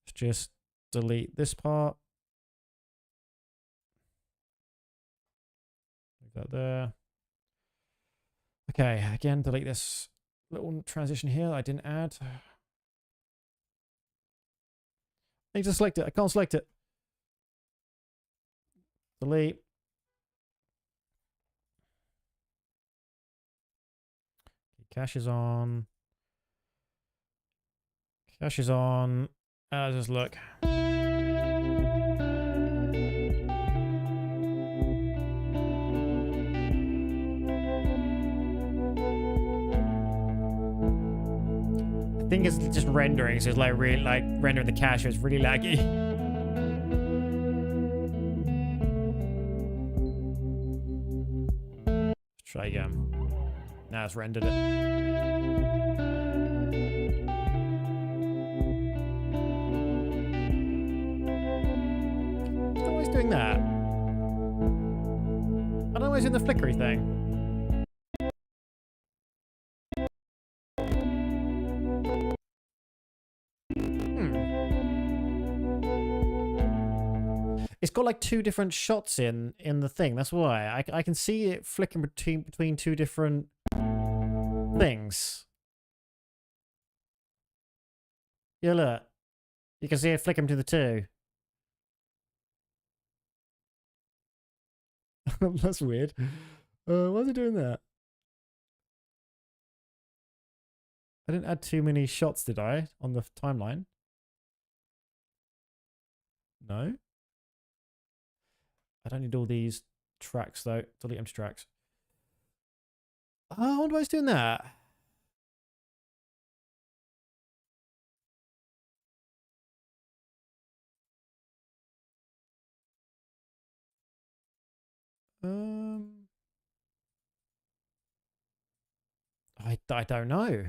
Let's just delete this part. Leave that there. Okay, again, delete this little transition here that I didn't add. I need to select it. I can't select it. Delete. Cache is on. Cache is on. Just look. I think it's just rendering, so it's like really like rendering the cache is really laggy. Let's try again. Now it's rendered it. It's always doing that. I don't know why it's in the flickery thing. It's got like 2 different shots in the thing. That's why I can see it flicking between 2 different things. Yeah, look. You can see it flicking between the 2. That's weird. Why is it doing that? I didn't add too many shots, did I, on the timeline? No. I don't need all these tracks, though. Delete empty tracks. Oh, I wonder why it's doing that. I don't know.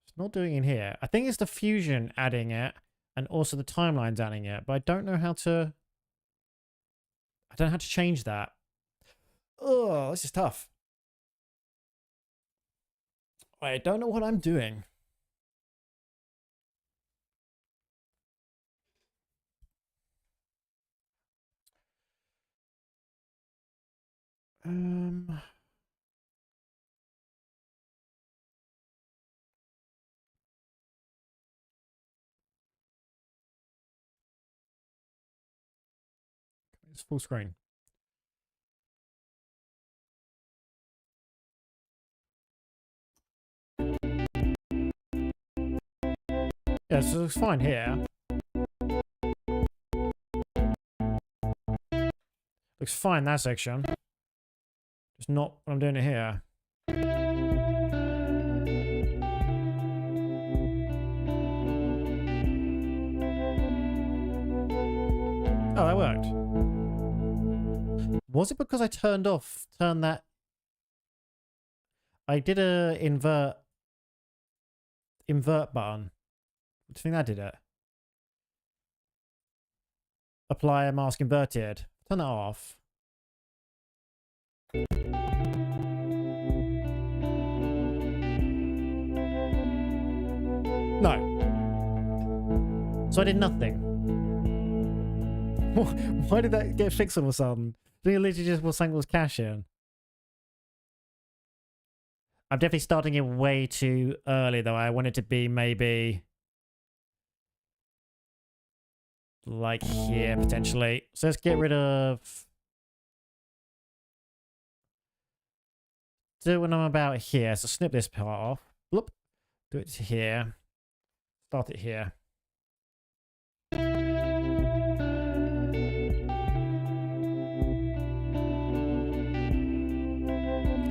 It's not doing it here. I think it's the fusion adding it, and also the timeline's adding it, but I don't know how to. I don't know how to change that. Oh, this is tough. I don't know what I'm doing. It's full screen. Yeah, so it looks fine here. Looks fine that section. Just not when I'm doing it here. Oh, that worked. Was it because I turned that? I did a invert button. Do you think that did it? Apply a mask inverted. Turn that off. No. So I did nothing. Why did that get fixed all of a sudden? I think it literally just was saying was cash in. I'm definitely starting it way too early though. I want it to be maybe like here potentially. So let's get rid of. Do it when I'm about here. So snip this part off. Bloop. Do it to here. Start it here. Hey,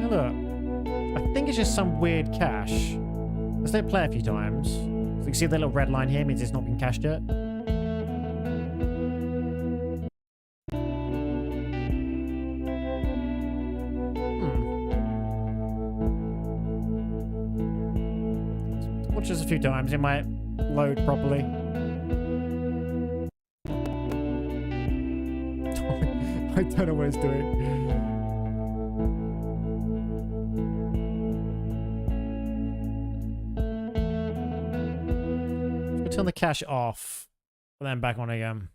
look. I think it's just some weird cache. Let's let it play a few times. So you can see the little red line here means it's not been cached yet. Watch this a few times, it might load properly. I don't know what it's doing. Turn the cache off, and then back on again.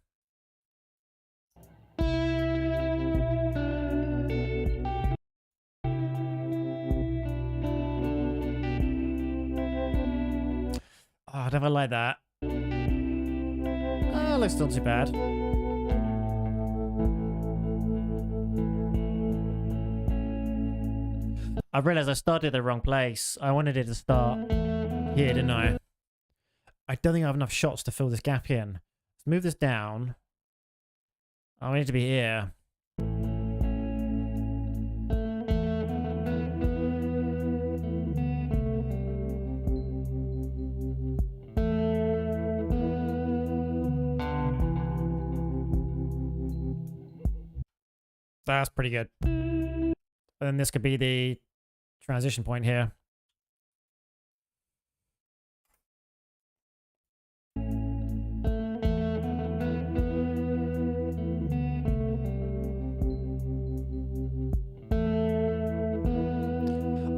Oh, I never like that. Oh, looks not too bad. I realized I started the wrong place. I wanted it to start here, didn't I? I don't think I have enough shots to fill this gap in. Let's move this down. I need to be here. That's pretty good. And then this could be the transition point here.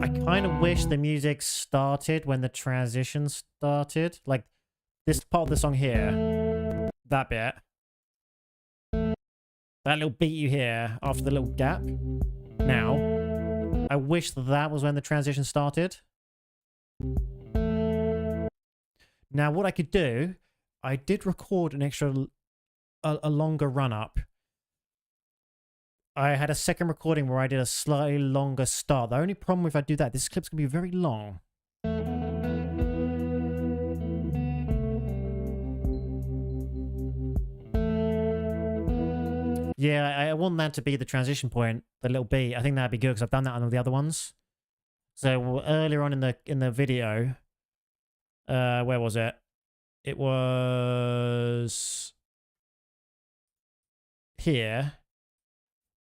I kind of wish the music started when the transition started. Like this part of the song here. That bit. That little beat you hear after the little gap. Now, I wish that was when the transition started. Now, what I could do, I did record an extra, a longer run-up. I had a second recording where I did a slightly longer start. The only problem if I do that, this clip's going to be very long. Yeah, I want that to be the transition point, the little beat. I think that'd be good because I've done that on all the other ones. So earlier on in the video, where was it? It was here.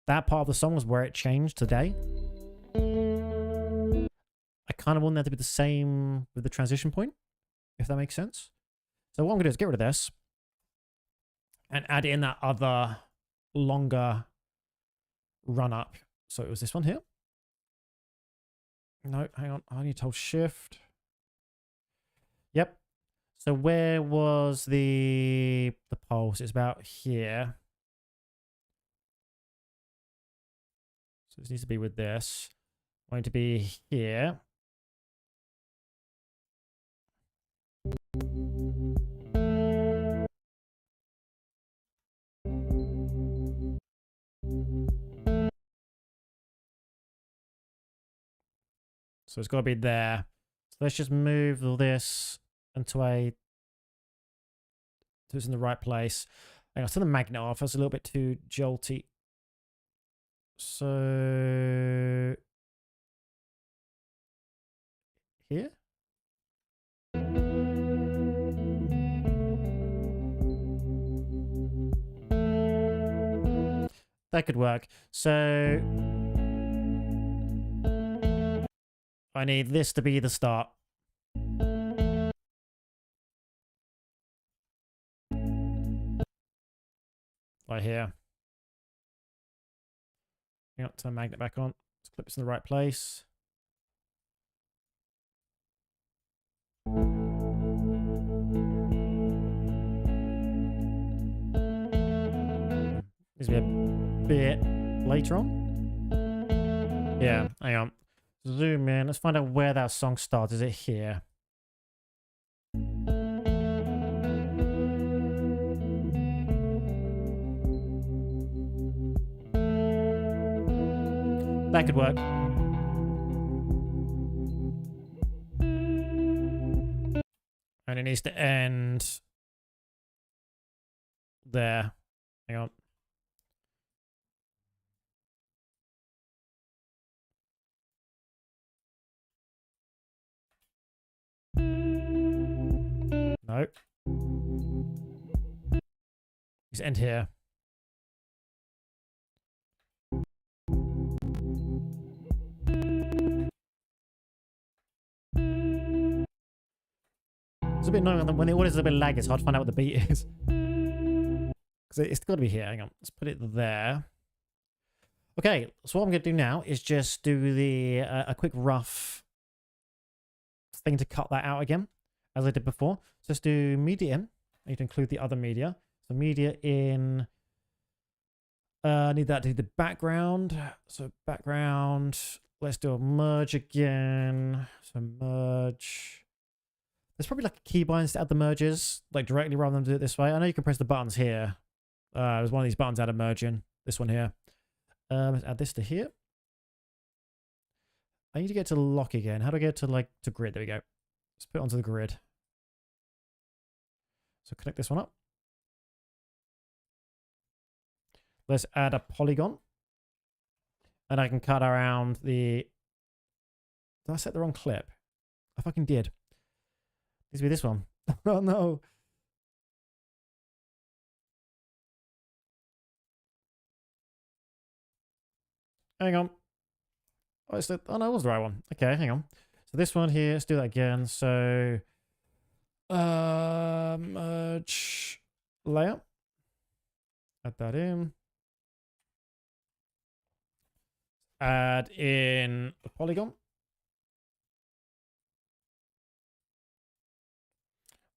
That part of the song was where it changed today. I kind of want that to be the same with the transition point, if that makes sense. So what I'm going to do is get rid of this and add in that other longer run up. So it was this one here. No, hang on. I need to hold shift. Yep. So where was the pulse? It's about here. So this needs to be with this. Going to be here. So it's got to be there. So let's just move all this into a... So it's in the right place. Hang on, turn the magnet off. That's a little bit too jolty. So... Here? That could work. So... I need this to be the start. Right here. Hang on, turn the magnet back on. Let's clip this in the right place. Needs to be a bit later on. Yeah, hang on. Zoom in. Let's find out where that song starts. Is it here? That could work. And it needs to end there. Hang on. No. Just end here. It's a bit annoying when the audio's a bit laggy. It's hard to find out what the beat is. Because it's got to be here. Hang on. Let's put it there. Okay. So what I'm going to do now is just do the a quick rough thing to cut that out again, as I did before. So let's do media in. I need to include the other media. So media in. I need that to do the background. So background. Let's do a merge again. So merge. There's probably like a keybind to add the merges, like directly rather than do it this way. I know you can press the buttons here. There's one of these buttons out of merging. This one here. Let's add this to here. I need to get to lock again. How do I get to to grid? There we go. Let's put it onto the grid. So connect this one up. Let's add a polygon. And I can cut around the... Did I set the wrong clip? I fucking did. Needs to be this one. Oh no. Hang on. Oh, oh no, it was the right one. Okay, hang on. So this one here, let's do that again. So merge layer. Add that in. Add in a polygon.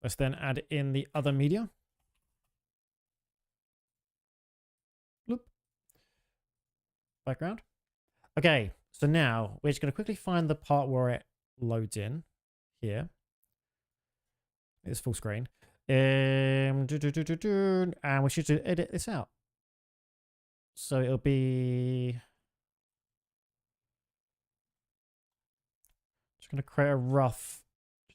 Let's then add in the other media. Loop. Background. Okay, so now we're just going to quickly find the part where it loads in here. It's full screen. And we should edit this out. So it'll be... Just going to create a rough...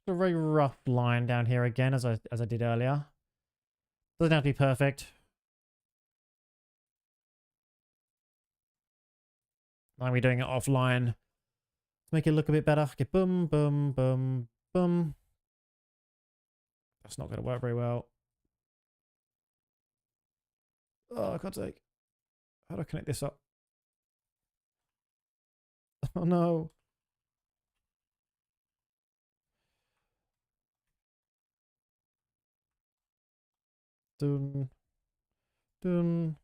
a very rough line down here again, as I did earlier. Doesn't have to be perfect. I'm be doing it offline to make it look a bit better. Okay, boom, boom, boom, boom. That's not going to work very well. Oh, I can't take. How do I connect this up? Oh no. Dun, dun,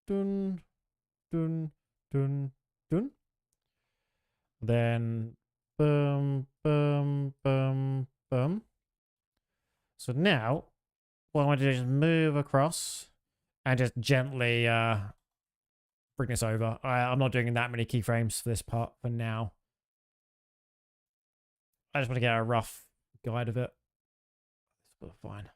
dun, dun, dun, dun. Then boom, boom, boom, boom. So now what I want to do is just move across and just gently bring this over. I'm not doing that many keyframes for this part for now. I just want to get a rough guide of it. It's fine.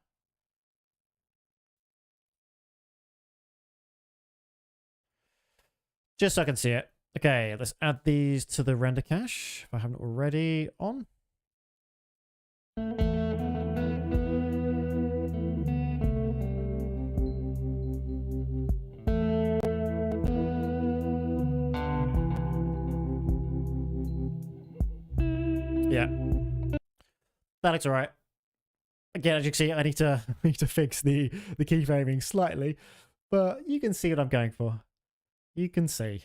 Just so I can see it. Okay, let's add these to the render cache if I haven't already on. Yeah, that looks alright. Again, as you can see, I need to fix the keyframing slightly, but you can see what I'm going for. You can see.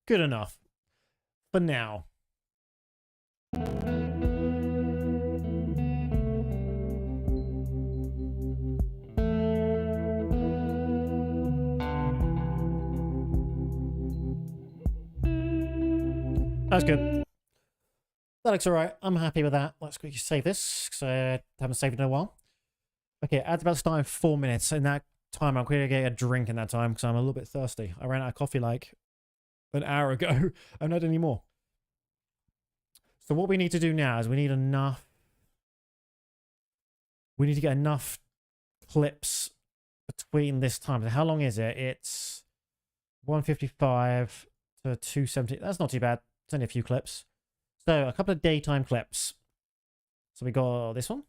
Good enough for now. That's good. That looks alright. I'm happy with that. Let's quickly save this because I haven't saved it in a while. Okay, ad's about to start in 4 minutes. In that time, I'm going to get a drink in that time because I'm a little bit thirsty. I ran out of coffee like an hour ago. I don't need any more. So what we need to do now is we need enough. We need to get enough clips between this time. So how long is it? It's 1:55 to 2:70. That's not too bad. It's only a few clips. So a couple of daytime clips. So we got this one.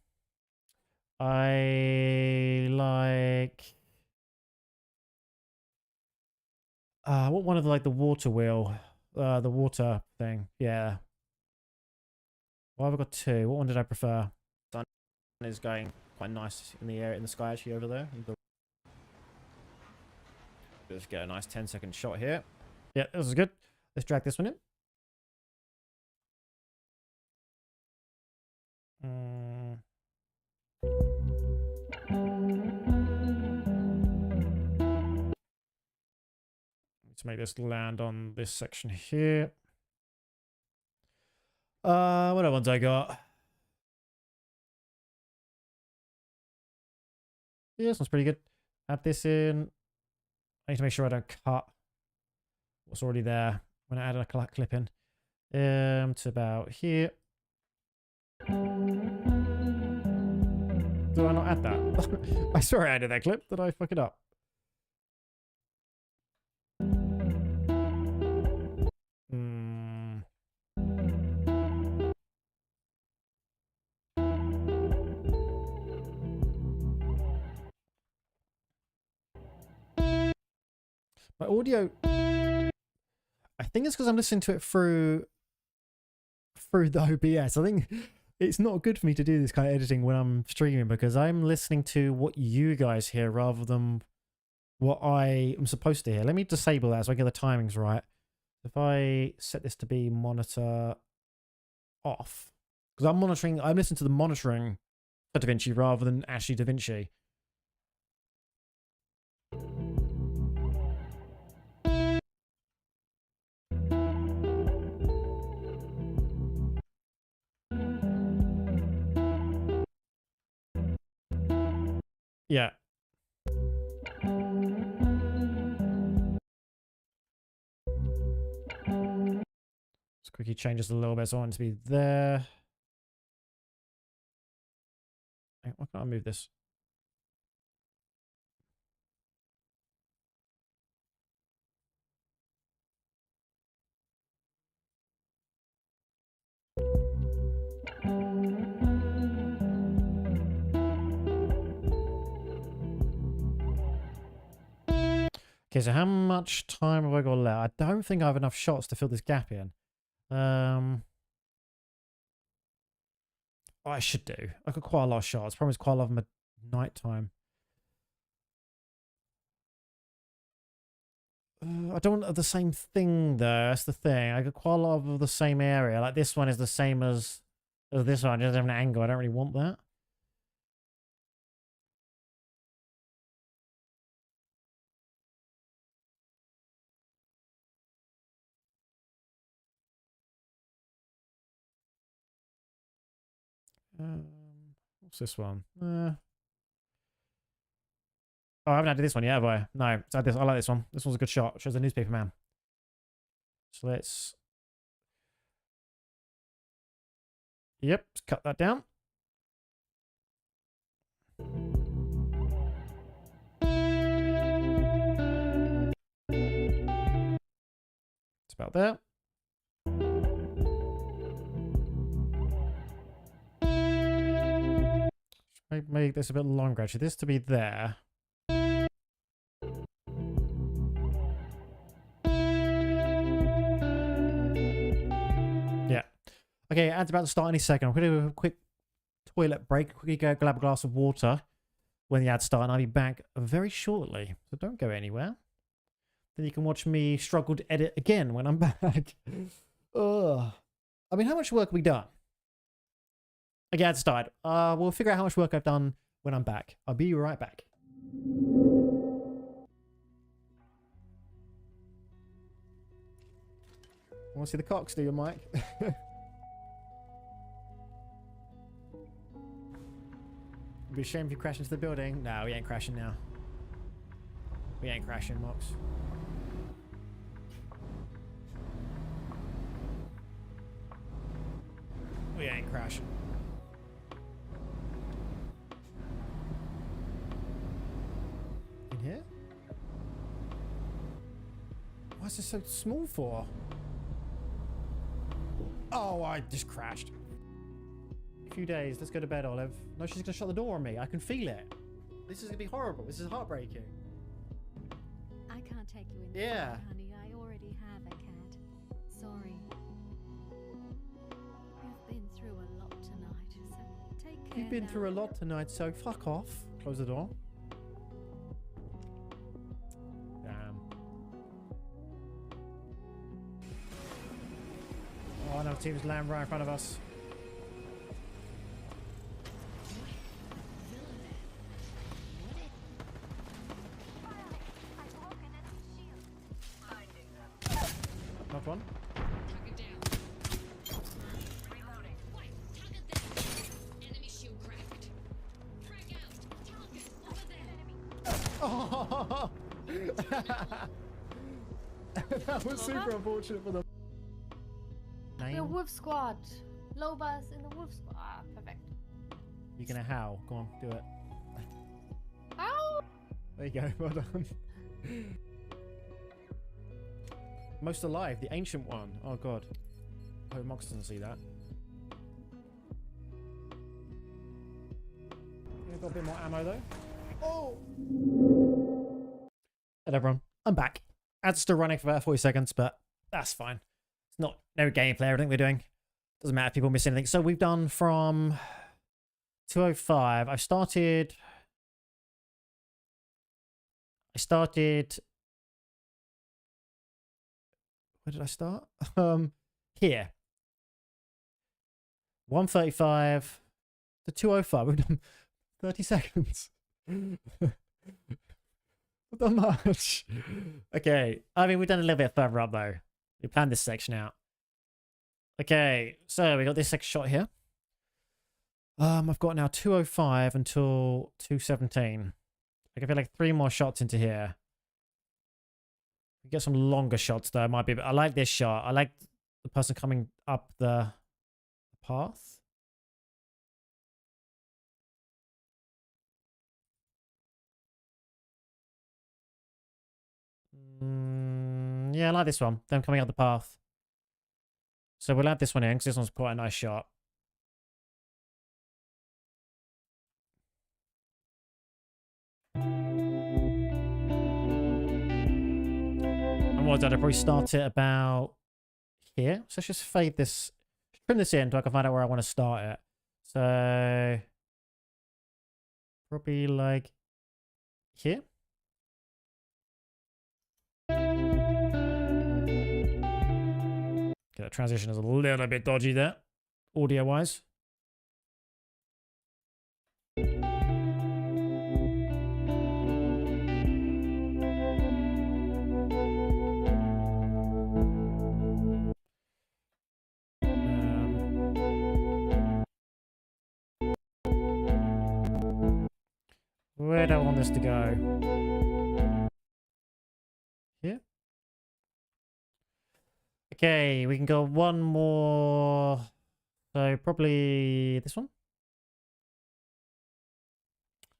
I like what one of the like the water wheel, the water thing. Yeah. Well, I've got two. What one did I prefer? Sun is going quite nice in the air in the sky actually over there. Let's get a nice 10-second shot here. Yeah, this is good. Let's drag this one in. Let's make this land on this section here. What other ones I got? Yeah, this one's pretty good. Add this in. I need to make sure I don't cut what's already there when I add a clip in. To about here. Did I not add that? I swear I added that clip. Did I fuck it up? My audio, I think it's because I'm listening to it through the OBS. I think it's not good for me to do this kind of editing when I'm streaming because I'm listening to what you guys hear rather than what I am supposed to hear. Let me disable that so I get the timings right. If I set this to be monitor off, because I'm listening to the monitoring for Davinci rather than actually Davinci. Yeah. Let's quickly change this a little bit so I want it to be there. Why can't I move this? Okay, so how much time have I got left? I don't think I have enough shots to fill this gap in. Oh, I should do. I've got quite a lot of shots. Probably quite a lot of them at night time. I don't want the same thing though. That's the thing. I got quite a lot of the same area. Like this one is the same as this one. It doesn't have an angle. I don't really want that. What's this one? Oh, I haven't added this one yet, have I? No, it's add this. I like this one. This one's a good shot. Shows the newspaper man. So let's... Yep, let's cut that down. It's about there. Make this a bit longer, actually. This to be there. Yeah. Okay, ad's about to start any second. I'm going to do a quick toilet break. Quickly go grab a glass of water when the ads start, and I'll be back very shortly. So don't go anywhere. Then you can watch me struggle to edit again when I'm back. Ugh. I mean, how much work have we done? Okay, ad started. We'll figure out how much work I've done when I'm back. I'll be right back. Want to see the cocks, do you, Mike? It'd be a shame if you crash into the building. No, we ain't crashing now. We ain't crashing, Mox. We ain't crashing. In here? Why is this so small for? Oh, I just crashed. A few days. Let's go to bed, Olive. No, she's gonna shut the door on me. I can feel it. This is gonna be horrible. This is heartbreaking. I can't take you in. Yeah. Honey, I already have a cat. Sorry. You've been through a lot tonight, so take care. You've been now. through a lot tonight, so fuck off. Close the door. Damn. Oh, no, team's land right in front of us. Knocked one. Target down. Reloading. Wait, target there. Enemy shield cracked. Frag out. Target over there. Oh! That was super unfortunate for them. The wolf squad. Lobas in the wolf squad. Ah, perfect. You're gonna howl. Go on, do it. Ow! There you go. Well done. Most alive, the ancient one. Oh god. I hope Mox doesn't see that. Yeah, got a bit more ammo though. Oh! Hello everyone. I'm back. Ad's still running for about 40 seconds, but that's fine. It's not no gameplay, everything we're doing. Doesn't matter if people miss anything. So we've done from 205. I started where did I start? Here. 135 to 205. We've done 30 seconds. Not that much. Okay. I mean, we've done a little bit further up though. We planned this section out. Okay, so we got this second shot here. I've got now 205 until 217. I can feel like 3 more shots into here. We get some longer shots though. It might be. But I like this shot. I like the person coming up the path. Yeah, I like this one. Them coming up the path. So we'll add this one in because this one's quite a nice shot. And what I'd probably start it about here. So let's just fade this, trim this in so I can find out where I want to start it. So probably like here. Okay, that transition is a little bit dodgy there, audio-wise. where do I want this to go? Here? Okay, we can go one more. So probably this one.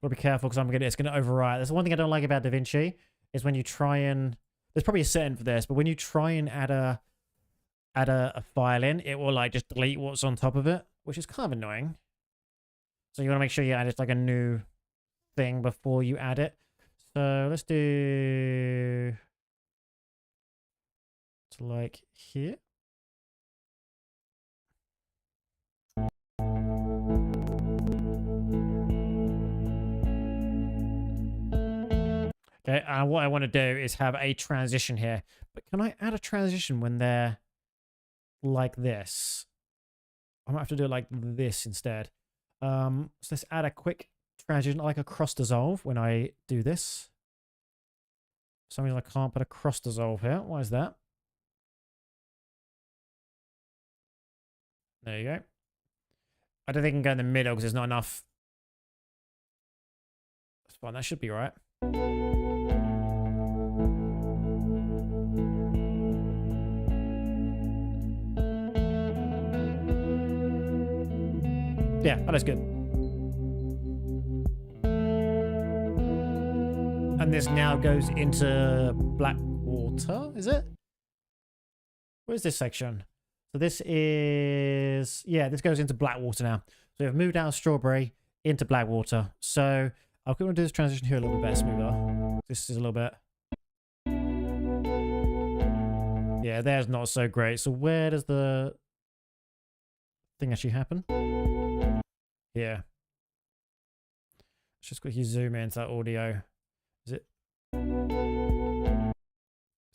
Gotta be careful because it's gonna overwrite. That's one thing I don't like about Davinci is when you try and there's probably a setting for this, but when you try and add a file in, it will like just delete what's on top of it, which is kind of annoying. So you want to make sure you add just like a new thing before you add it. So let's do to like here. Okay, and what I want to do is have a transition here. But can I add a transition when they're like this? I might have to do it like this instead. So let's add a quick transition, like a cross dissolve when I do this. For some reason I can't put a cross dissolve here. Why is that? There you go. I don't think I can go in the middle because there's not enough. That's fine. That should be right. Yeah, that is good. And this now goes into Blackwater, is it? Where's this section? So this is, yeah, this goes into Blackwater now. So we've moved out of Strawberry into Blackwater. So I'm going to do this transition here a little bit better, smoother. This is a little bit. Yeah, there's not so great. So where does the thing actually happen? Yeah. Let's just quickly zoom into that audio. Is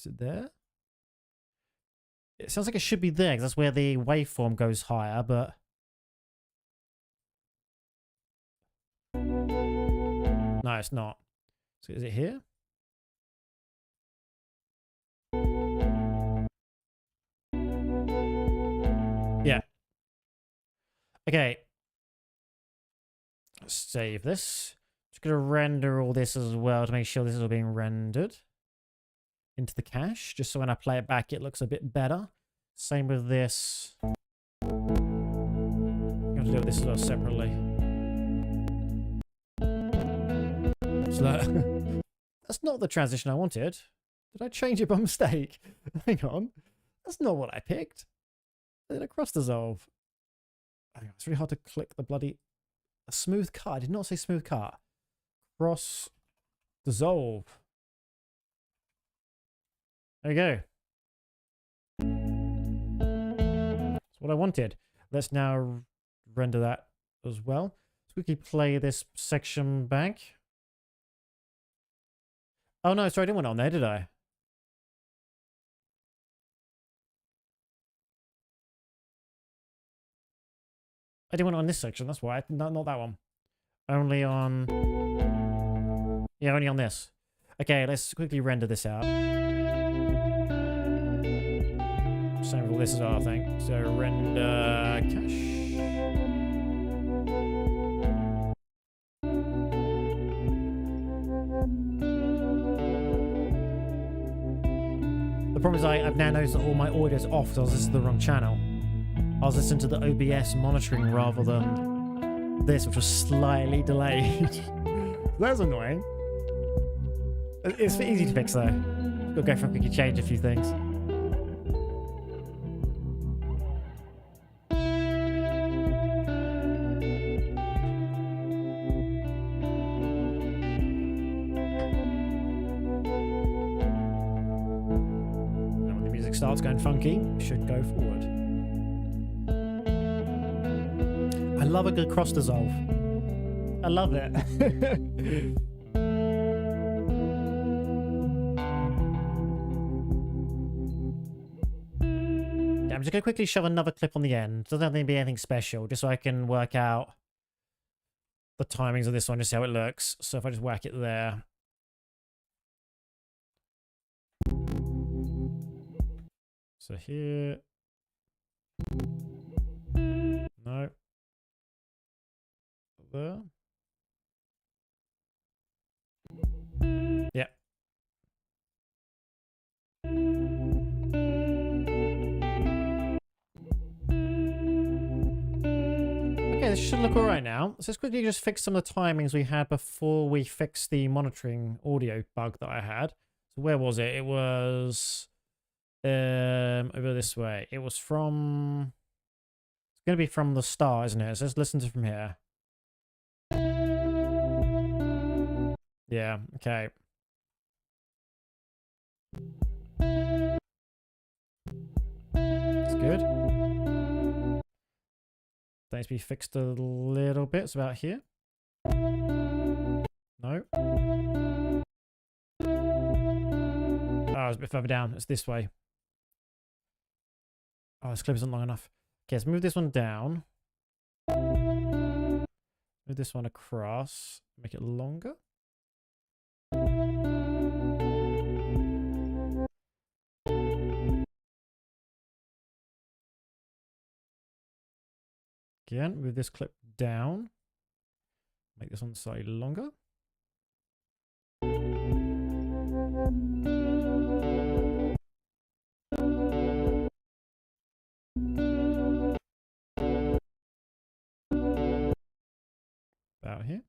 it there? It sounds like it should be there because that's where the waveform goes higher, but no, it's not. So is it here? Yeah. Okay. Let's save this. Just going to render all this as well to make sure this is all being rendered into the cache, just so when I play it back, it looks a bit better. Same with this. I'm going to do this as well separately. So that's not the transition I wanted. Did I change it by mistake? Hang on. That's not what I picked. I did a cross dissolve. Hang on, it's really hard to click the bloody... A smooth cut. I did not say smooth cut. Cross dissolve. There you go. That's what I wanted. Let's now render that as well. Let's quickly play this section back. Oh no, sorry, I didn't want it on there, did I? I didn't want it on this section, that's why. Not that one. Only on... Yeah, only on this. Okay, let's quickly render this out. Same with all this as well, I think. So render cache. The problem is I've now noticed that all my audio is off, so I was listening to the wrong channel. I was listening to the OBS monitoring rather than this, which was slightly delayed. That's annoying. It's easy to fix though. Got to go for a quick change a few things. And when the music starts going funky, should go forward. I love a good cross dissolve. I love it. I'm just going to quickly shove another clip on the end. Doesn't have to be anything special, just so I can work out the timings of this one, just see how it looks. So if I just whack it there. So here. No. There. Okay, this should look alright now. So let's quickly just fix some of the timings we had before we fixed the monitoring audio bug that I had. So where was it? It was over this way. It was from... It's going to be from the start, isn't it? So let's listen to from here. Yeah, okay. It's good. That needs to be fixed a little bit. It's about here. No. Oh, it's a bit further down. It's this way. Oh, this clip isn't long enough. Okay, let's move this one down. Move this one across. Make it longer. Again, move this clip down. Make this one slightly longer. About here.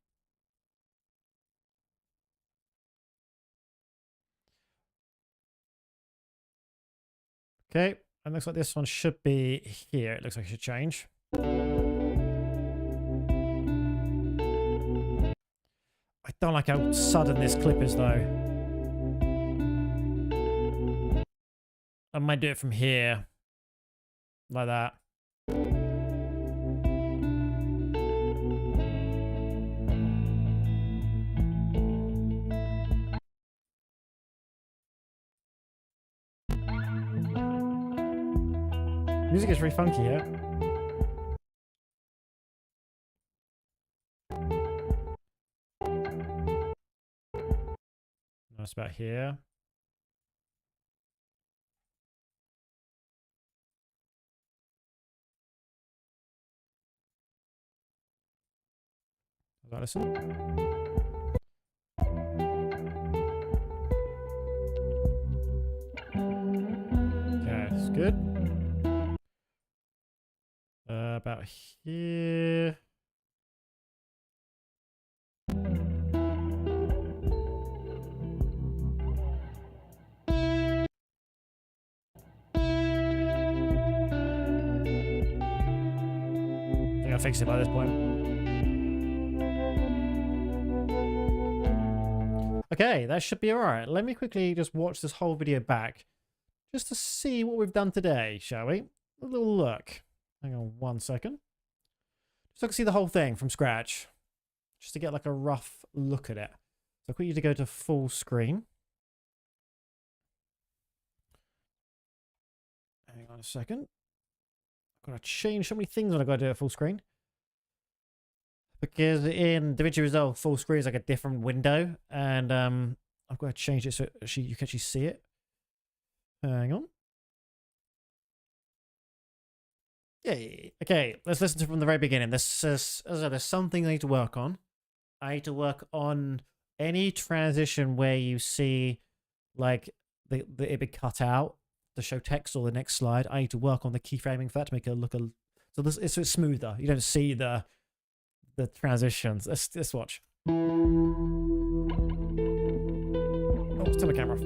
Okay, and looks like this one should be here. It looks like it should change. I don't like how sudden this clip is though. I might do it from here. Like that. Music is very funky here. That's about here. Does that listen? Okay, it's good. About here. I think I'll fix it by this point. Okay, that should be alright. Let me quickly just watch this whole video back just to see what we've done today, shall we? A little look. Hang on 1 second. Just so I can see the whole thing from scratch. Just to get like a rough look at it. So I want you to go to full screen. Hang on a second. I've got to change so many things when I got to do it full screen. Because in Davinci Resolve, full screen is like a different window. And I've got to change it so you can actually see it. Hang on. Yay. Okay, let's listen to from the very beginning. This is, as I said, there's something I need to work on. I need to work on any transition where you see like it be cut out to show text or the next slide. I need to work on the keyframing for that to make it look so this it's smoother. You don't see the transitions. Let's watch. Oh, still the camera off.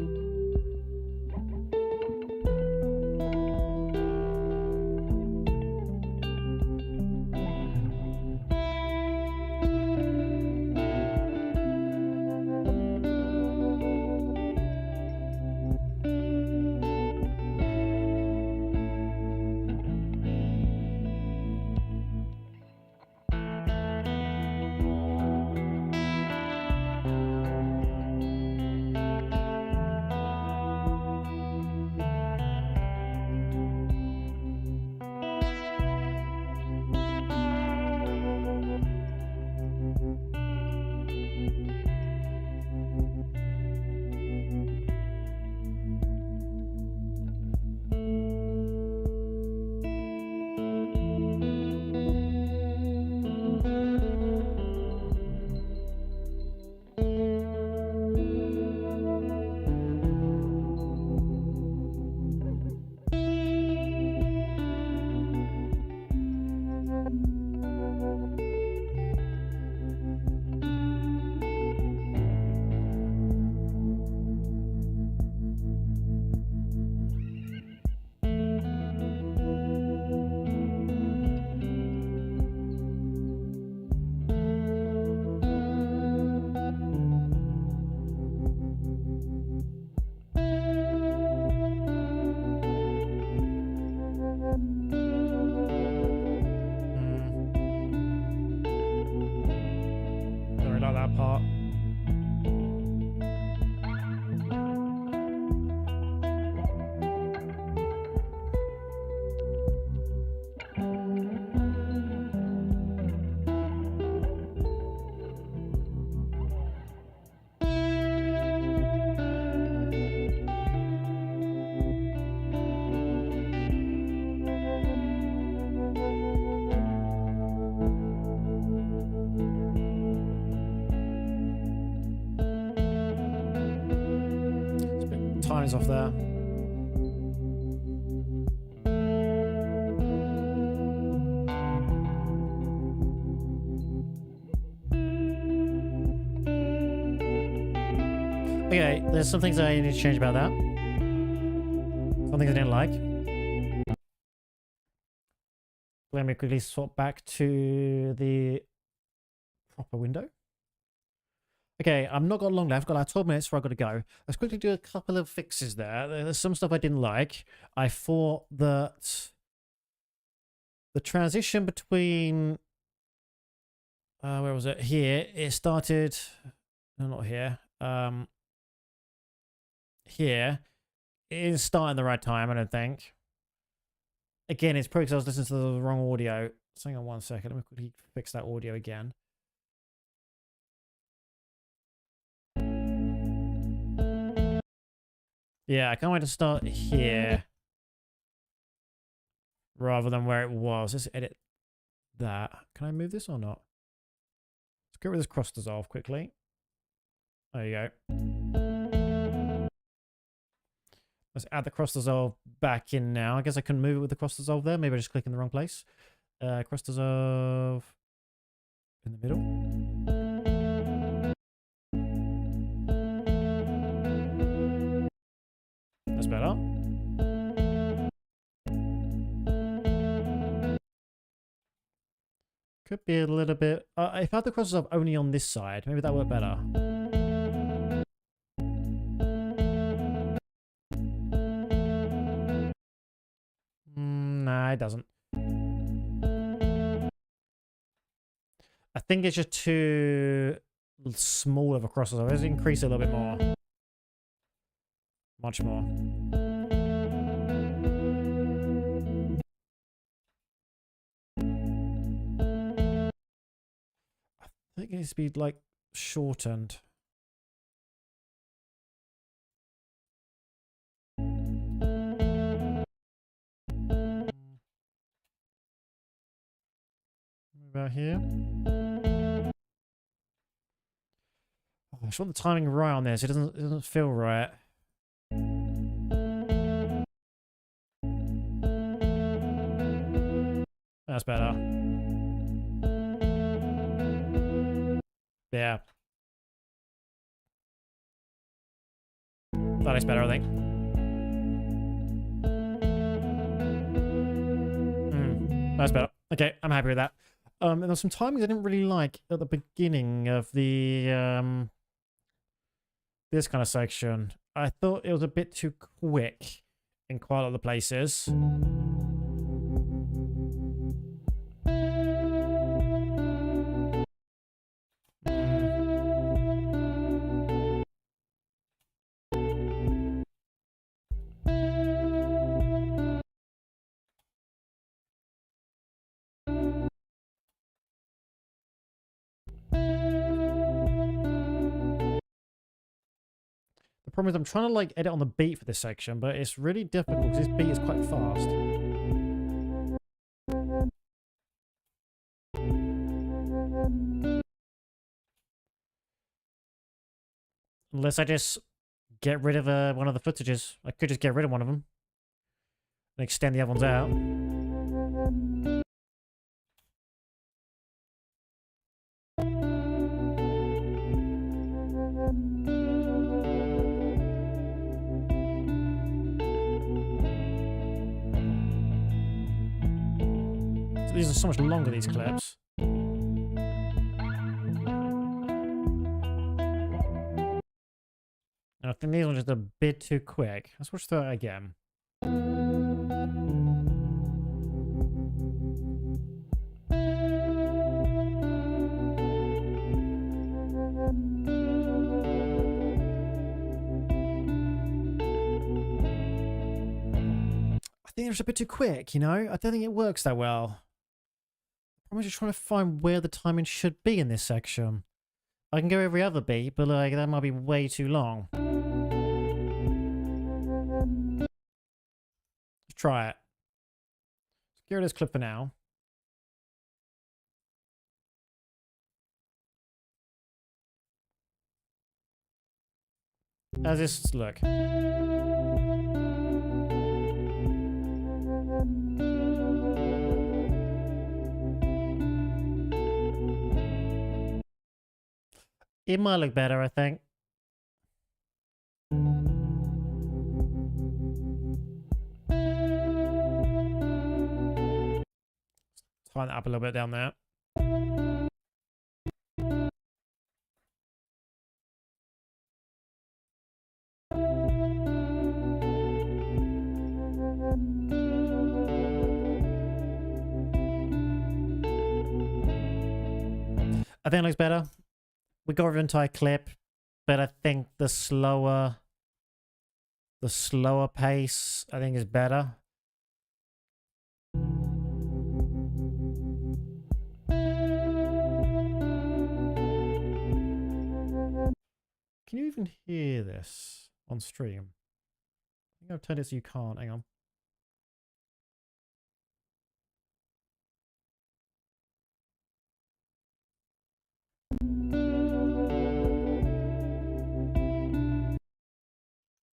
lighting's off there. Okay, there's some things I need to change about that. Some things I didn't like. Let me quickly swap back to the proper window. Okay, I've not got long left. I've got like 12 minutes before I've got to go. Let's quickly do a couple of fixes there. There's some stuff I didn't like. I thought that the transition between... where was it? Here. It started... No, not here. Here. It is starting the right time, I don't think. Again, it's probably because I was listening to the wrong audio. So hang on one second. Let me quickly fix that audio again. Yeah, I can't wait to start here rather than where it was. Let's edit that. Can I move this or not? Let's get rid of this cross dissolve quickly. There you go. Let's add the cross dissolve back in now. I guess I couldn't move it with the cross dissolve there. Maybe I just clicked in the wrong place. Cross dissolve in the middle. That's better. Could be a little bit... if I had the cross dissolve only on this side, maybe that would work better. Nah, it doesn't. I think it's just too small of a cross dissolve. Let's increase it a little bit more. Much more. I think it needs to be like shortened. About here. Oh, I just want the timing right on this. It doesn't feel right. That's better. Yeah. That is better, I think. That's better. Okay, I'm happy with that. And there's some timings I didn't really like at the beginning of the this kind of section. I thought it was a bit too quick in quite a lot of the places. The problem is I'm trying to like edit on the beat for this section, but it's really difficult because this beat is quite fast. Unless I just get rid of one of the footages. I could just get rid of one of them and extend the other ones out. These are so much longer, these clips. And I think these are just a bit too quick. Let's watch that again. I think they're just a bit too quick, you know? I don't think it works that well. I'm just trying to find where the timing should be in this section. I can go every other beat, but like that might be way too long. Let's try it. Let's get rid of this clip for now. How's this look? It might look better, I think. Tighten that up a little bit down there. I think it looks better. We got rid of an entire clip, but I think the slower pace, I think, is better. Can you even hear this on stream? I think I've turned it so you can't. Hang on.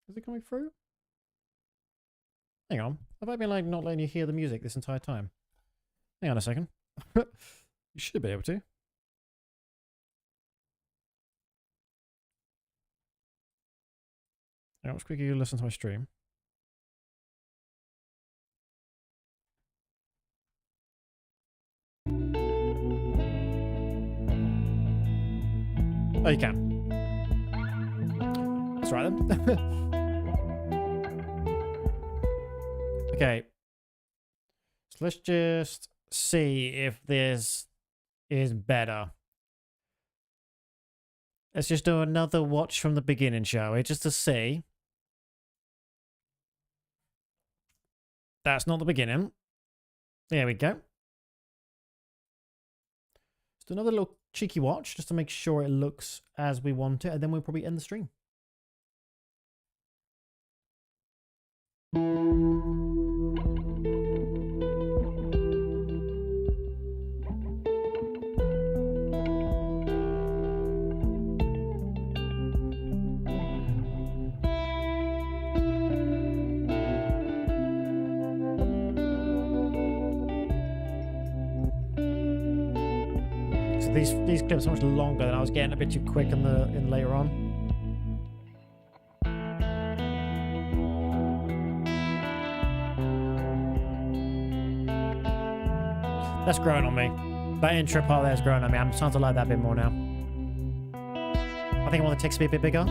Is it coming through? Hang on. Have I been like not letting you hear the music this entire time? Hang on a second. You should be able to. Hang on, let's quickly listen to my stream. Oh, you can. That's right then. Okay. So let's just see if this is better. Let's just do another watch from the beginning, shall we? Just to see. That's not the beginning. There we go. Let's do another little cheeky watch just to make sure it looks as we want it, and then we'll probably end the stream. These clips are much longer than I was getting a bit too quick in later on. That's growing on me. That intro part there is growing on me. I'm starting to like that a bit more now. I think I want the text to be a bit bigger.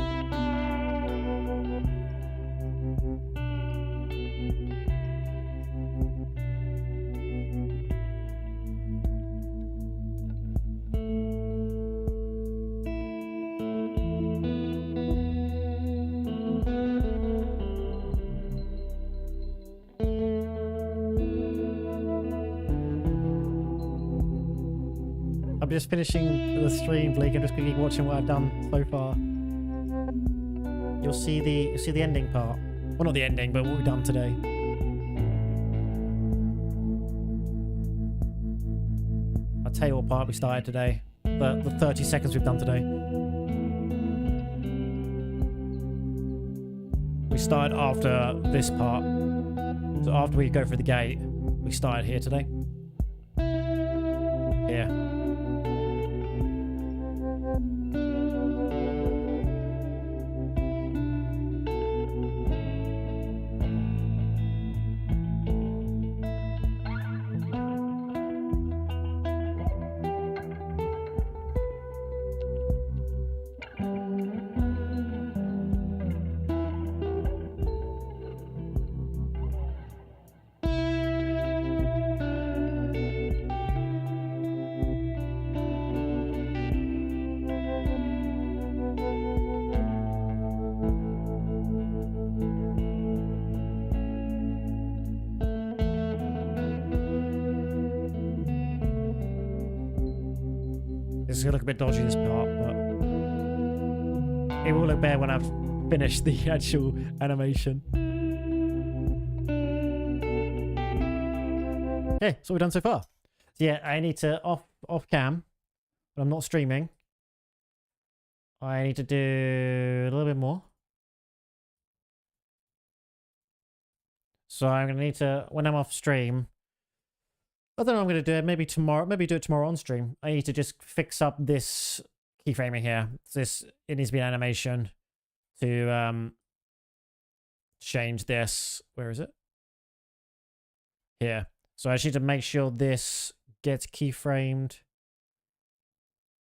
I'm just finishing the stream, Blake. I'm just quickly watching what I've done so far. You'll see the ending part. Well, not the ending, but what we've done today. I'll tell you what part we started today. The 30 seconds we've done today. We started after this part. So after we go through the gate, we started here today. Here. This is going to look a bit dodgy, this part, but it will look better when I've finished the actual animation. Okay, so we've done so far. So yeah, I need to off cam, but I'm not streaming. I need to do a little bit more. So I'm going to need to, when I'm off stream, I don't know what I'm going to do it. Maybe tomorrow, maybe do it tomorrow on stream. I need to just fix up this keyframing here. It needs to be an animation to change this. Where is it? Here. So I just need to make sure this gets keyframed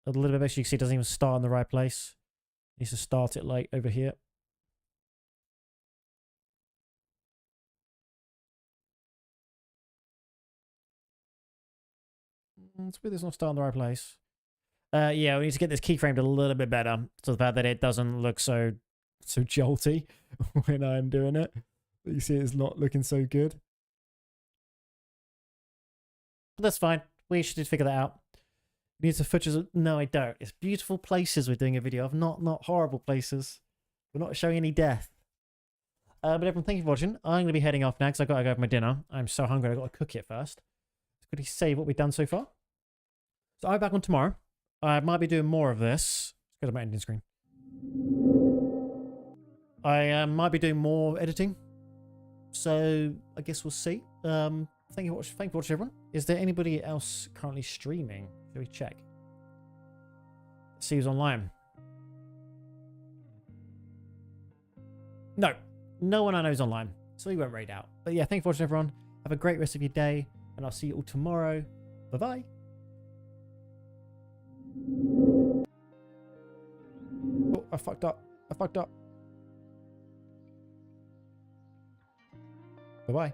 a little bit. Make sure you can see it doesn't even start in the right place. It needs to start it like over here. It's weird it's not starting in the right place. Yeah, we need to get this keyframed a little bit better, so the fact that it doesn't look so jolty when I'm doing it. You see it's not looking so good. But that's fine. We should figure that out. Need some footage. No, I don't. It's beautiful places we're doing a video of, not horrible places. We're not showing any death. But everyone, thank you for watching. I'm going to be heading off now because I've got to go have my dinner. I'm so hungry. I've got to cook it first. Let's quickly save what we've done so far. So I'll be back on tomorrow. I might be doing more of this. Let's go to my ending screen. I might be doing more editing. So I guess we'll see. Thank you for watching, everyone. Is there anybody else currently streaming? Shall we check? Let's see who's online. No. No one I know is online. So we won't raid out. But yeah, thank you for watching, everyone. Have a great rest of your day. And I'll see you all tomorrow. Bye-bye. Oh, I fucked up. Bye-bye.